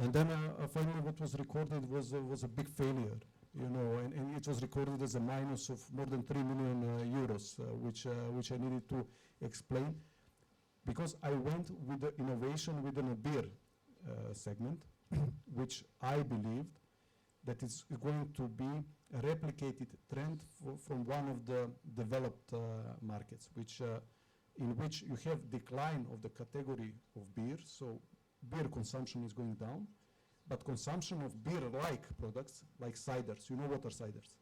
And then finally, what was recorded was a big failure. And it was recorded as a minus of more than 3 million euros, which I needed to explain, because I went with the innovation within a beer segment, which I believed that it's going to be a replicated trend from one of the developed markets, in which you have decline of the category of beer, so beer consumption is going down, but consumption of beer-like products, like ciders, you know what are ciders?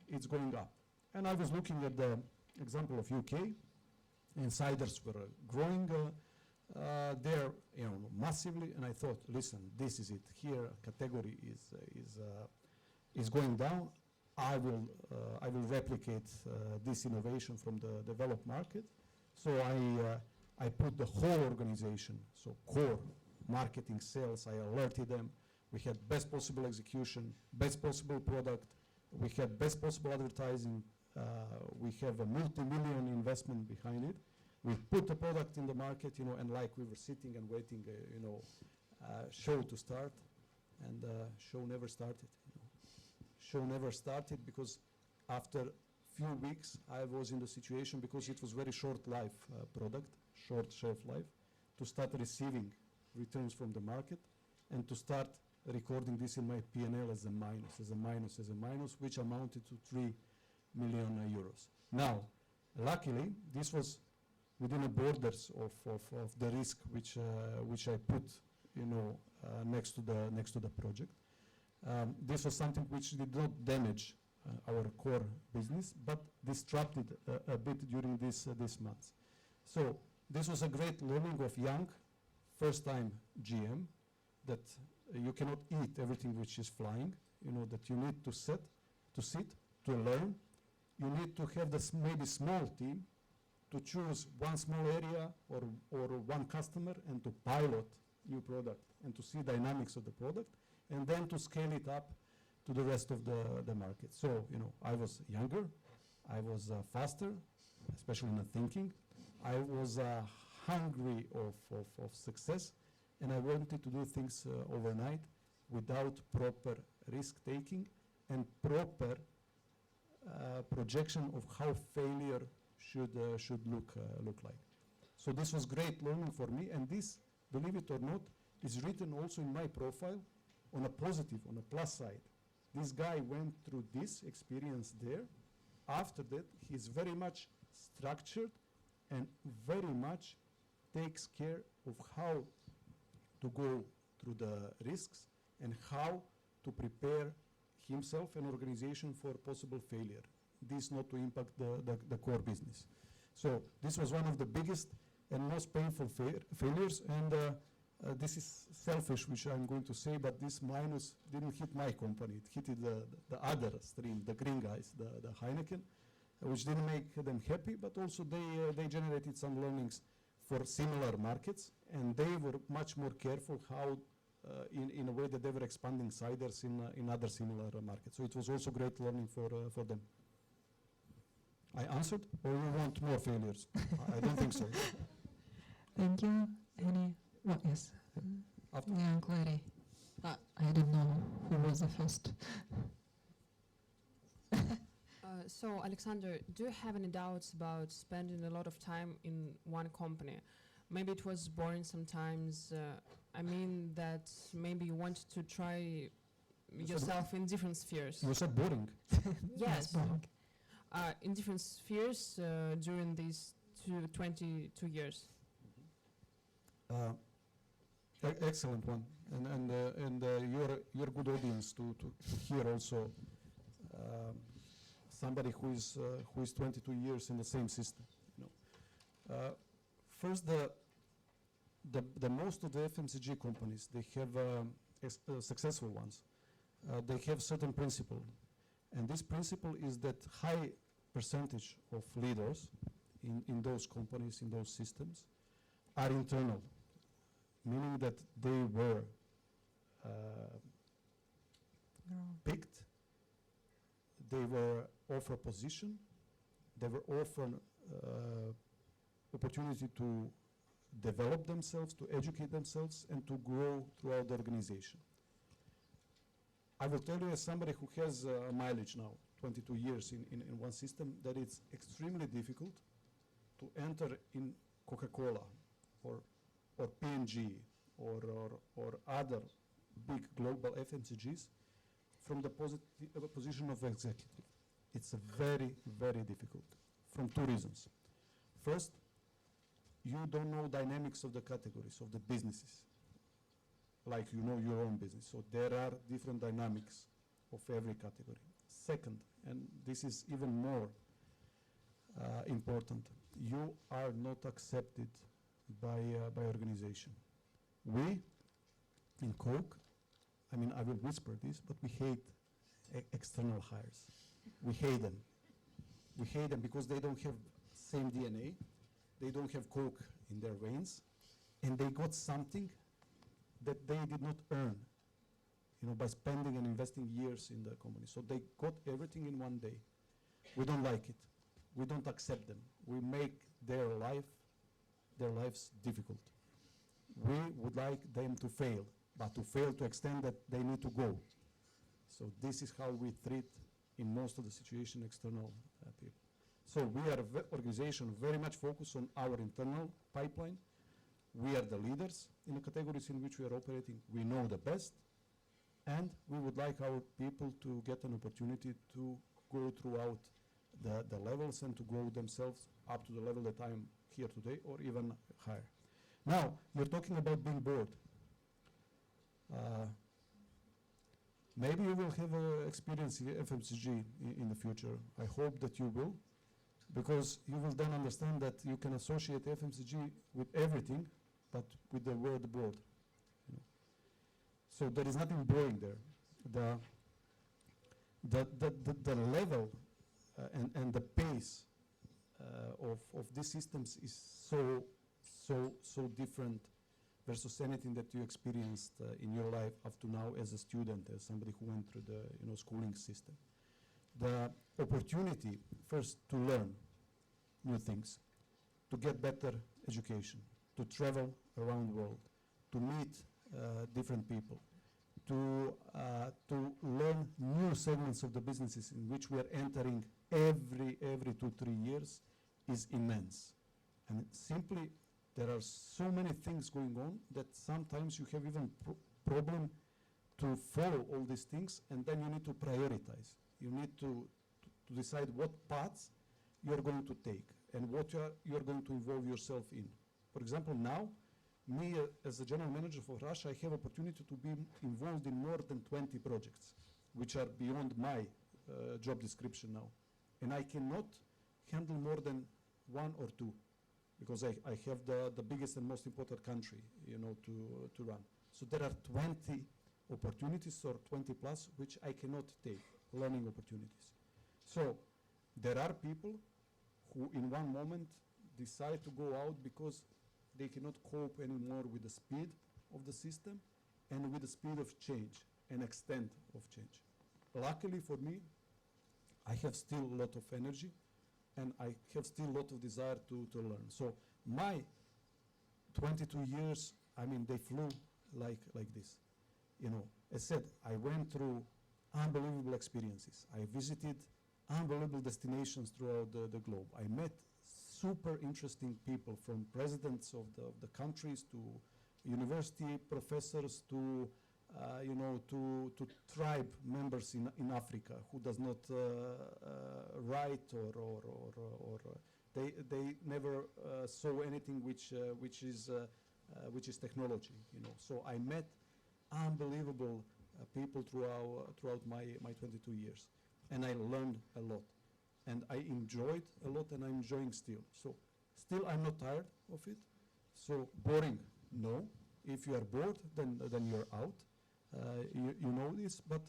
It's going up. And I was looking at the example of UK, and ciders were growing there, massively, and I thought, listen, this is it. Here, category is going down. I will replicate this innovation from the developed market. So I put the whole organization, so core, marketing, sales, I alerted them. We had best possible execution, best possible product, We have best possible advertising. We have a multi-million investment behind it. We put the product in the market, and like we were sitting and waiting, show to start, and show never started. Show never started because after few weeks I was in the situation, because it was very short life product, short shelf life, to start receiving returns from the market and to start recording this in my P&L as a minus, which amounted to 3 million euros. Now, luckily, this was within the borders of the risk which I put, next to the project. This was something which did not damage our core business, but disrupted a bit during these months. So this was a great learning of young, first-time GM, that you cannot eat everything which is flying. That you need to sit, to learn. You need to have this maybe small team to choose one small area or one customer and to pilot new product and to see dynamics of the product, and then to scale it up to the rest of the market. So, I was younger, I was faster, especially in the thinking. I was hungry of success, and I wanted to do things overnight without proper risk-taking and proper projection of how failure should look like. So this was great learning for me, and this, believe it or not, is written also in my profile on a positive, on a plus side. This guy went through this experience there. After that, he's very much structured and very much takes care of how to go through the risks and how to prepare himself and organization for possible failure. This not to impact the core business. So this was one of the biggest and most painful failures, and this is selfish, which I'm going to say, but this minus didn't hit my company. It hit the other stream, the green guys, the Heineken, which didn't make them happy, but also they generated some learnings for similar markets, and they were much more careful how, in a way that they were expanding ciders in other similar markets. So it was also great learning for them. I answered, or you want more failures? I don't think so. Thank you. Any? Well, yes. After. Young lady. I don't know who was the first. So, Alexander, do you have any doubts about spending a lot of time in one company? Maybe it was boring sometimes. I mean that maybe you wanted to try yourself in different spheres. You said boring. Yes. Boring. In different spheres during these 22 years. Excellent one, and you're a good audience to hear also somebody who is 22 years in the same system. First, the most of the FMCG companies, they have successful ones. They have certain principle, and this principle is that high percentage of leaders in those companies, in those systems, are internal, meaning that they were picked, they were offered a position, they were offered opportunity to develop themselves, to educate themselves, and to grow throughout the organization. I will tell you, as somebody who has mileage now, 22 years in one system, that it's extremely difficult to enter in Coca-Cola or P&G or other big global FMCGs from the position of executive. It's very, very difficult from two reasons. First, you don't know dynamics of the categories, of the businesses, like you know your own business. So there are different dynamics of every category. Second, and this is even more important, you are not accepted by organization. We, in Coke, I mean, I will whisper this, but we hate external hires. We hate them. We hate them because they don't have same DNA. They don't have Coke in their veins, and they got something that they did not earn. by spending and investing years in the company. So they got everything in one day. We don't like it. We don't accept them. We make their lives difficult. We would like them to fail, but to fail to extent that they need to go. So this is how we treat, in most of the situation, external people. So we are an organization very much focused on our internal pipeline. We are the leaders in the categories in which we are operating. We know the best, and we would like our people to get an opportunity to go throughout the levels and to go themselves up to the level that I am here today, or even higher. Now, you're talking about being bored. Maybe you will have experience in FMCG in the future. I hope that you will, because you will then understand that you can associate FMCG with everything, but with the word bored. So there is nothing boring there. The level and the pace of these systems is so different versus anything that you experienced in your life up to now as a student, as somebody who went through the schooling system. The opportunity first to learn new things, to get better education, to travel around the world, to meet different people, to learn new segments of the businesses in which we are entering every 2-3 years is immense. And simply, there are so many things going on that sometimes you have even problem to follow all these things, and then you need to prioritize. You need to decide what paths you are going to take and what you are going to involve yourself in. For example, now, me as a general manager for Russia, I have opportunity to be involved in more than 20 projects, which are beyond my job description now. And I cannot handle more than 1 or 2, because I have the biggest and most important country, to run. So there are 20 opportunities, or 20 plus, which I cannot take, learning opportunities. So there are people who in one moment decide to go out because they cannot cope anymore with the speed of the system and with the speed of change and extent of change. Luckily for me, I have still a lot of energy, and I have still a lot of desire to learn. So my 22 years, they flew like this. As said, I went through unbelievable experiences. I visited unbelievable destinations throughout the globe. I met super interesting people, from presidents of the countries to university professors to tribe members in Africa who does not write or they never saw anything which is technology. So I met unbelievable people throughout my 22 years, and I learned a lot. And I enjoyed a lot, and I'm enjoying still. So still I'm not tired of it. So boring, no. If you are bored, then you're out. You know this, but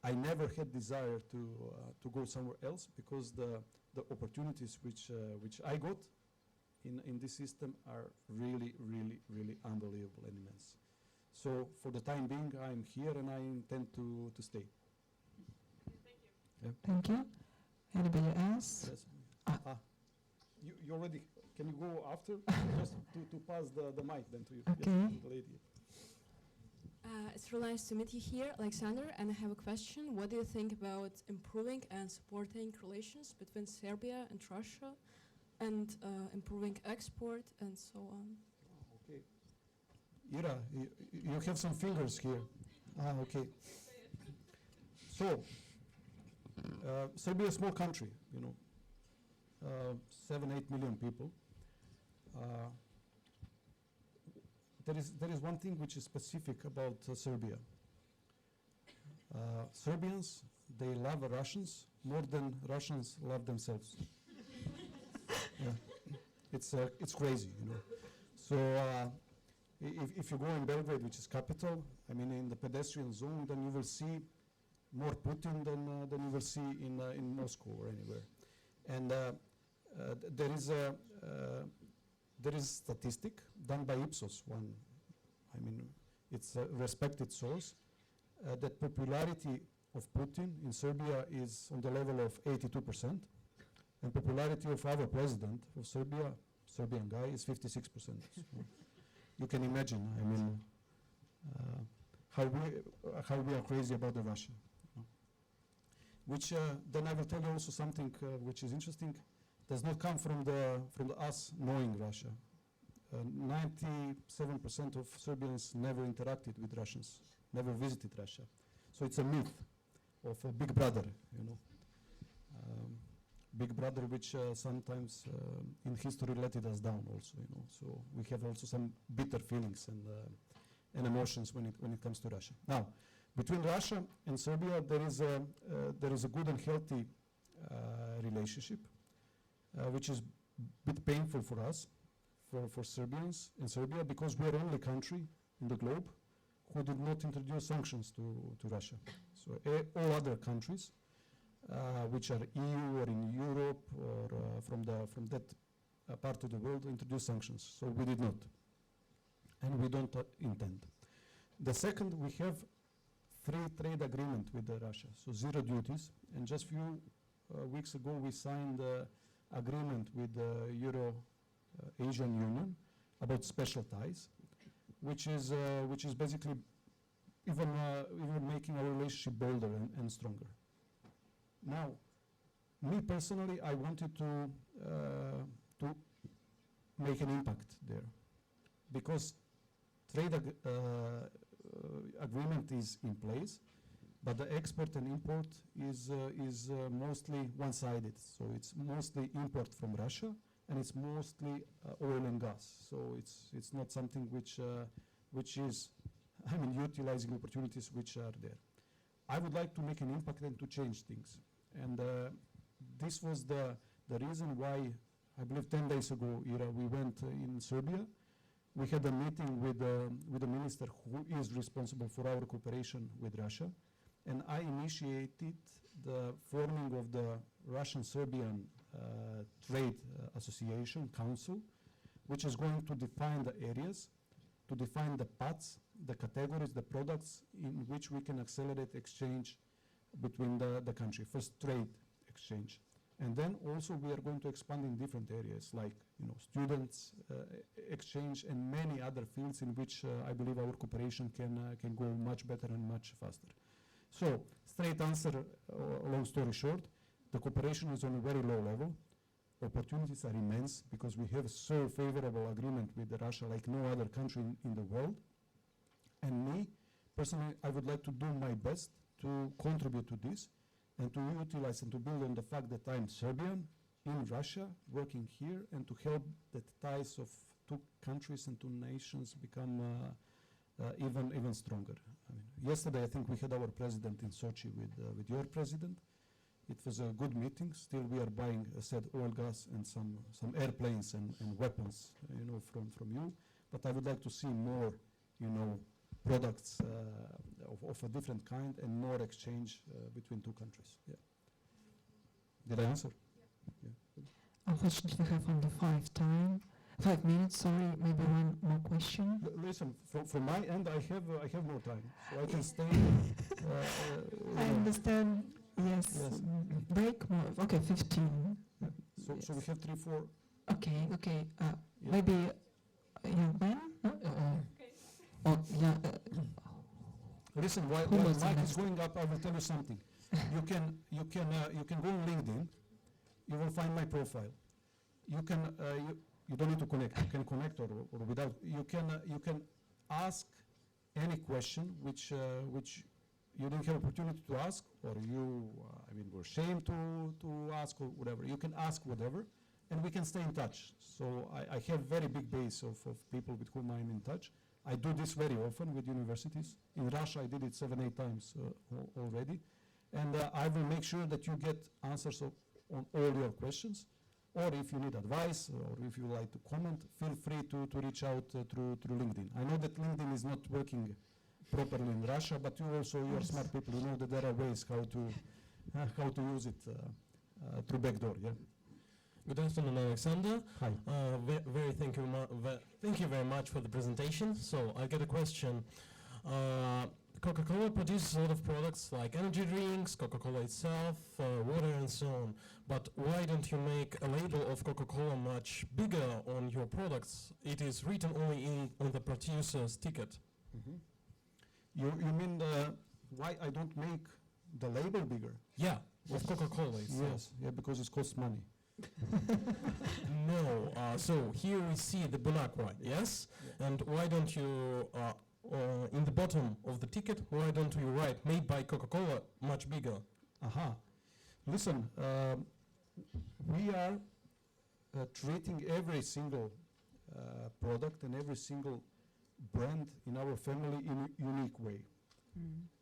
I never had desire to go somewhere else, because the opportunities which I got in this system are really unbelievable and immense. So for the time being, I'm here, and I intend to stay. Thank you. Thank you. Anybody else? Yes. You already, can you go after? Just to pass the mic then to you. Okay. Yes, to the lady. It's really nice to meet you here, Alexander, and I have a question. What do you think about improving and supporting relations between Serbia and Russia, and improving export and so on? Okay. Ira, you have some fingers here. Okay. So, Serbia is a small country, 7-8 million people. There is one thing which is specific about Serbia. Serbians, they love Russians more than Russians love themselves. Yeah. It's crazy, So if you go in Belgrade, which is capital, in the pedestrian zone, then you will see more Putin than you will see in Moscow or anywhere. And there is statistic done by Ipsos, it's a respected source, that popularity of Putin in Serbia is on the level of 82%, and popularity of our president of Serbia, Serbian guy, is 56%. So you can imagine, I mean, how we are crazy about the Russia. Which then I will tell you also something which is interesting. Does not come from us knowing Russia. 97% of Serbians never interacted with Russians, never visited Russia. So it's a myth of a big brother, you know. Big brother which sometimes in history let us down also, you know. So we have also some bitter feelings and emotions when it comes to Russia. Now, between Russia and Serbia, there is a good and healthy relationship, which is a bit painful for us, for Serbians in Serbia, because we are the only country in the globe who did not introduce sanctions to Russia. So all other countries, which are EU or in Europe or from that part of the world, introduced sanctions. So we did not, and we don't intend. The second, we have free trade agreement with Russia, so zero duties. And just few weeks ago, we signed agreement with the Euro-Asian Union about special ties, which is basically even making our relationship bolder and stronger. Now, me personally, I wanted to make an impact there, because trade agreement is in place, but the export and import is mostly one-sided. So it's mostly import from Russia, and it's mostly oil and gas. So it's not something which is, I mean, utilizing opportunities which are there. I would like to make an impact and to change things. And this was the reason why, I believe 10 days ago, Ira, we went in Serbia. We had a meeting with the minister who is responsible for our cooperation with Russia. And I initiated the forming of the Russian-Serbian Trade Association Council, which is going to define the areas, to define the paths, the categories, the products in which we can accelerate exchange between the country. First, trade exchange. And then also we are going to expand in different areas like, you know, students exchange and many other fields in which I believe our cooperation can go much better and much faster. So, straight answer, long story short, the cooperation is on a very low level. Opportunities are immense because we have so favorable agreement with Russia like no other country in the world. And me, personally, I would like to do my best to contribute to this and to utilize and to build on the fact that I'm Serbian in Russia, working here, and to help the ties of two countries and two nations become even stronger. I mean, yesterday, I think we had our president in Sochi with your president. It was a good meeting. Still, we are buying, said, oil, gas, and some airplanes and weapons, you know, from you. But I would like to see more, you know, products of a different kind and more exchange between two countries. Yeah. Did I answer? Yeah. Unfortunately, we have only 5 minutes. Sorry, maybe one more question. Listen, from my end, I have more time, so I can stay. I understand. Yes. Break more. Okay, 15. Yeah. So we have 3, 4. Okay. Yeah. Maybe Ben? Listen, while Mike is going up, I will tell you something. You can go on LinkedIn. You will find my profile. You can you don't need to connect. You can connect or without. You can ask any question which you didn't have opportunity to ask, or you were ashamed to ask, or whatever. You can ask whatever, and we can stay in touch. So I have very big base of people with whom I'm in touch. I do this very often with universities. In Russia, I did it 7, 8 times already. And I will make sure that you get answers on all your questions. Or if you need advice, or if you like to comment, feel free to reach out through LinkedIn. I know that LinkedIn is not working properly in Russia, but you're smart people. You know that there are ways how to use it through backdoor. Yeah. Good afternoon, Alexander. Hi. Thank you very much for the presentation. So I got a question. Coca-Cola produces a lot of products like energy drinks, Coca-Cola itself, water and so on. But why don't you make a label of Coca-Cola much bigger on your products? It is written only on the producer's ticket. You mean why I don't make the label bigger? Yeah, of Coca-Cola itself. Yes, yeah, because it costs money. No, so here we see the Bon Aqua, yes? And why don't you, in the bottom of the ticket, why don't you write made by Coca-Cola much bigger? Aha. Listen, we are treating every single product and every single brand in our family in a unique way.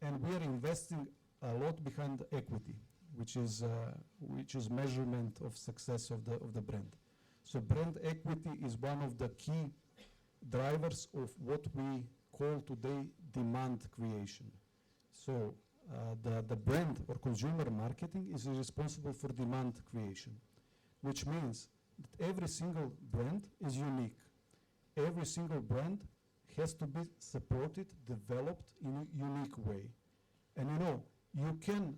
And we are investing a lot behind equity, which is measurement of success of the brand. So brand equity is one of the key drivers of what we call today demand creation. So the brand or consumer marketing is responsible for demand creation, which means that every single brand is unique. Every single brand has to be supported, developed in a unique way. And you know, you can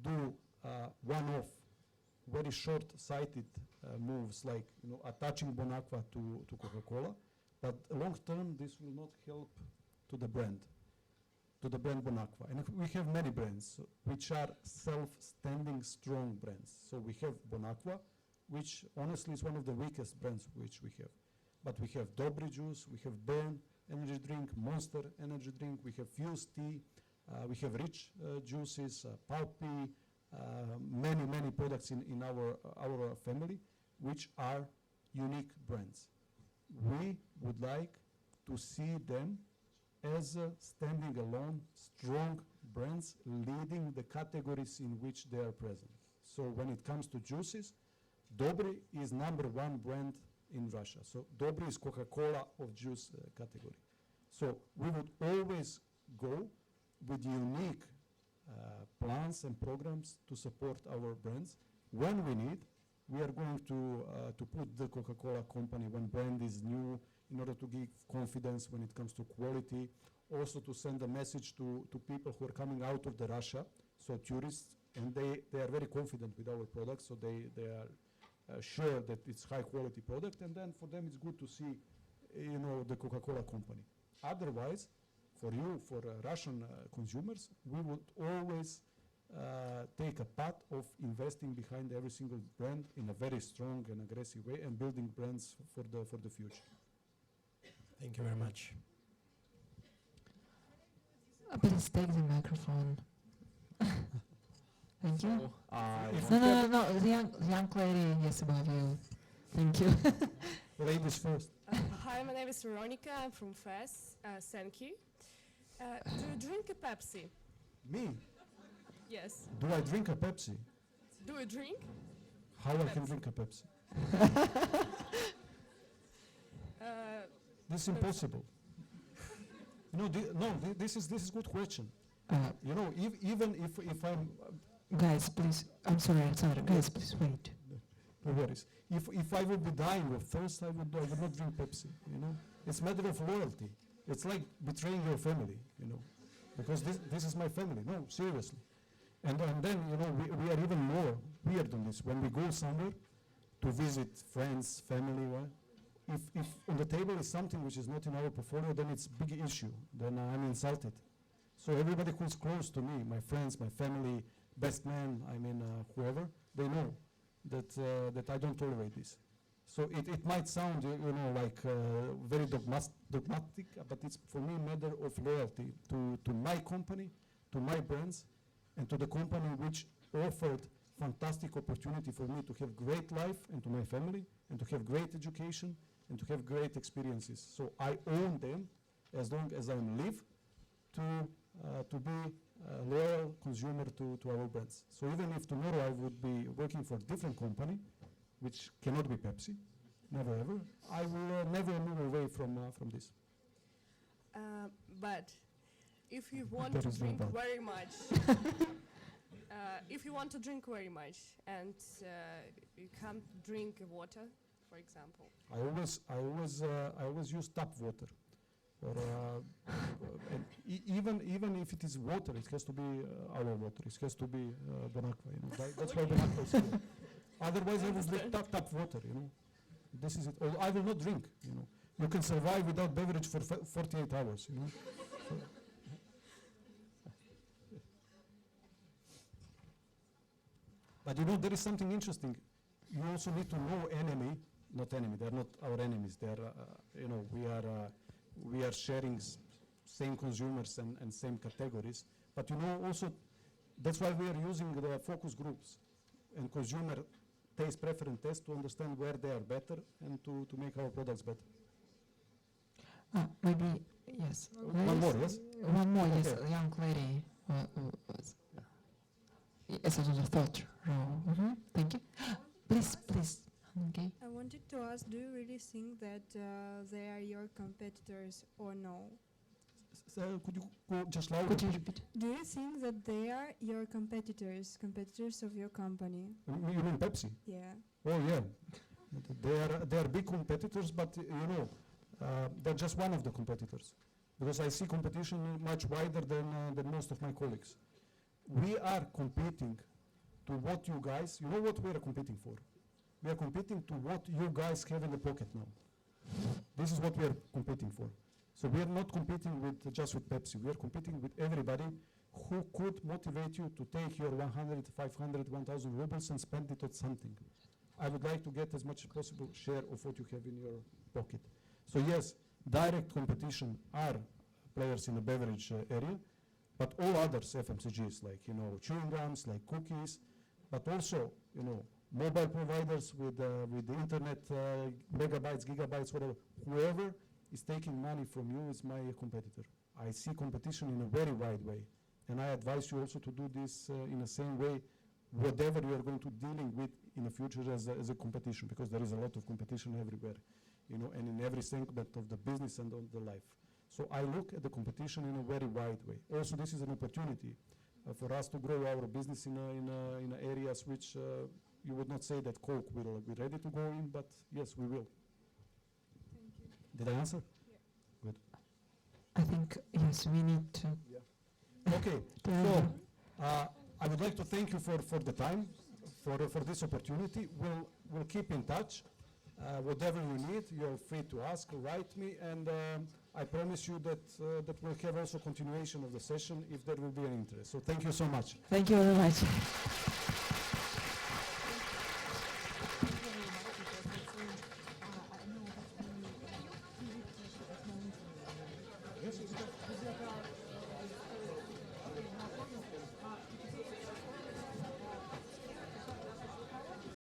do one-off, very short-sighted moves like attaching Bon Aqua to Coca-Cola, but long-term this will not help to the brand Bon Aqua. And we have many brands which are self-standing strong brands. So we have Bon Aqua, which honestly is one of the weakest brands which we have. But we have Dobry juice, we have Burn energy drink, Monster energy drink, we have Fuse tea, we have rich juices, Pulpy, many products in our family which are unique brands. We would like to see them as standing alone, strong brands leading the categories in which they are present. So when it comes to juices, Dobry is #1 brand in Russia. So Dobry is Coca-Cola of juice category. So we would always go with unique plans and programs to support our brands. When we need, we are going to put the Coca-Cola company when brand is new in order to give confidence when it comes to quality, also to send a message to people who are coming out of the Russia, so tourists, and they are very confident with our products, so they are sure that it's high quality product, and then for them it's good to see the Coca-Cola company. Otherwise, for you, for Russian consumers, we would always take a path of investing behind every single brand in a very strong and aggressive way and building brands for the future. Thank you very much. Please take the microphone. Thank you. So, No. The young lady, yes, above you. Thank you. Ladies first. Hi, my name is Veronica. I'm from ФЭСН. Thank you. Do you drink a Pepsi? Me? Yes. Do I drink a Pepsi? Do you drink? How I can drink a Pepsi? This is impossible. This is good question. Even if I'm Guys, please. I'm sorry. Guys, please wait. no worries. If I would be dying of thirst, I would not drink Pepsi. It's a matter of loyalty. It's like betraying your family. Because this is my family. No, seriously. And then we are even more weird on this when we go somewhere to visit friends, family. If on the table is something which is not in our portfolio, then it's a big issue. Then I'm insulted. So everybody who's close to me, my friends, my family, best man, whoever, they know that I don't tolerate this. So it might sound, like very dogmatic, but it's for me a matter of loyalty to my company, to my brands, and to the company which offered fantastic opportunity for me to have great life and to my family, and to have great education, and to have great experiences. So I own them as long as I live to be a loyal consumer to our brands. So even if tomorrow I would be working for a different company, which cannot be Pepsi, never ever, I will never move away from this. But if you want There to is no drink but. very much, if you want to drink very much and you can't drink water, for example. I always use tap water, or even if it is water, it has to be our water. It has to be Bonacqua. You know, that's why Bonacqua is here. Otherwise, I will drink tap water. You know, this is it. Or I will not drink. You know, you can survive without beverage for 48 hours. You know. But you know, there is something interesting. You also need to know enemy, not enemy. They're not our enemies. They're, you know, we are sharing same consumers and same categories. But you know, also, that's why we are using the focus groups and consumer taste preference tests to understand where they are better and to make our products better. Maybe, yes. One more, yes? One more, yes. Okay. A young lady. Yes, as a third row. Thank you. Please. Okay. I wanted to ask, do you really think that they are your competitors or no? So could you go just louder? Could you repeat? Do you think that they are your competitors of your company? You mean Pepsi? Yeah. Oh yeah, they are big competitors, but you know, they're just one of the competitors, because I see competition much wider than most of my colleagues. We are competing to what you guys, you know what we are competing for? We are competing to what you guys have in the pocket now. This is what we are competing for. So we are not competing with just with Pepsi. We are competing with everybody who could motivate you to take your 100, 500, 1,000 rubles and spend it on something. I would like to get as much as possible share of what you have in your pocket. So yes, direct competition are players in the beverage area, but all others FMCGs, like, you know, chewing gums, like cookies, but also, you know, mobile providers with the internet, megabytes, gigabytes, whatever. Whoever is taking money from you is my competitor. I see competition in a very wide way, and I advise you also to do this in the same way, whatever you are going to dealing with in the future as a competition, because there is a lot of competition everywhere, you know, and in every segment of the business and of the life. So I look at the competition in a very wide way. Also, this is an opportunity for us to grow our business in areas which you would not say that Coke will be ready to go in, but yes, we will. Thank you. Did I answer? Yeah. Good. I think, yes, we need to. Okay, so I would like to thank you for the time, for this opportunity. We'll keep in touch. Whatever you need, you're free to ask, write me, and I promise you that we'll have also continuation of the session if there will be an interest. So thank you so much. Thank you very much.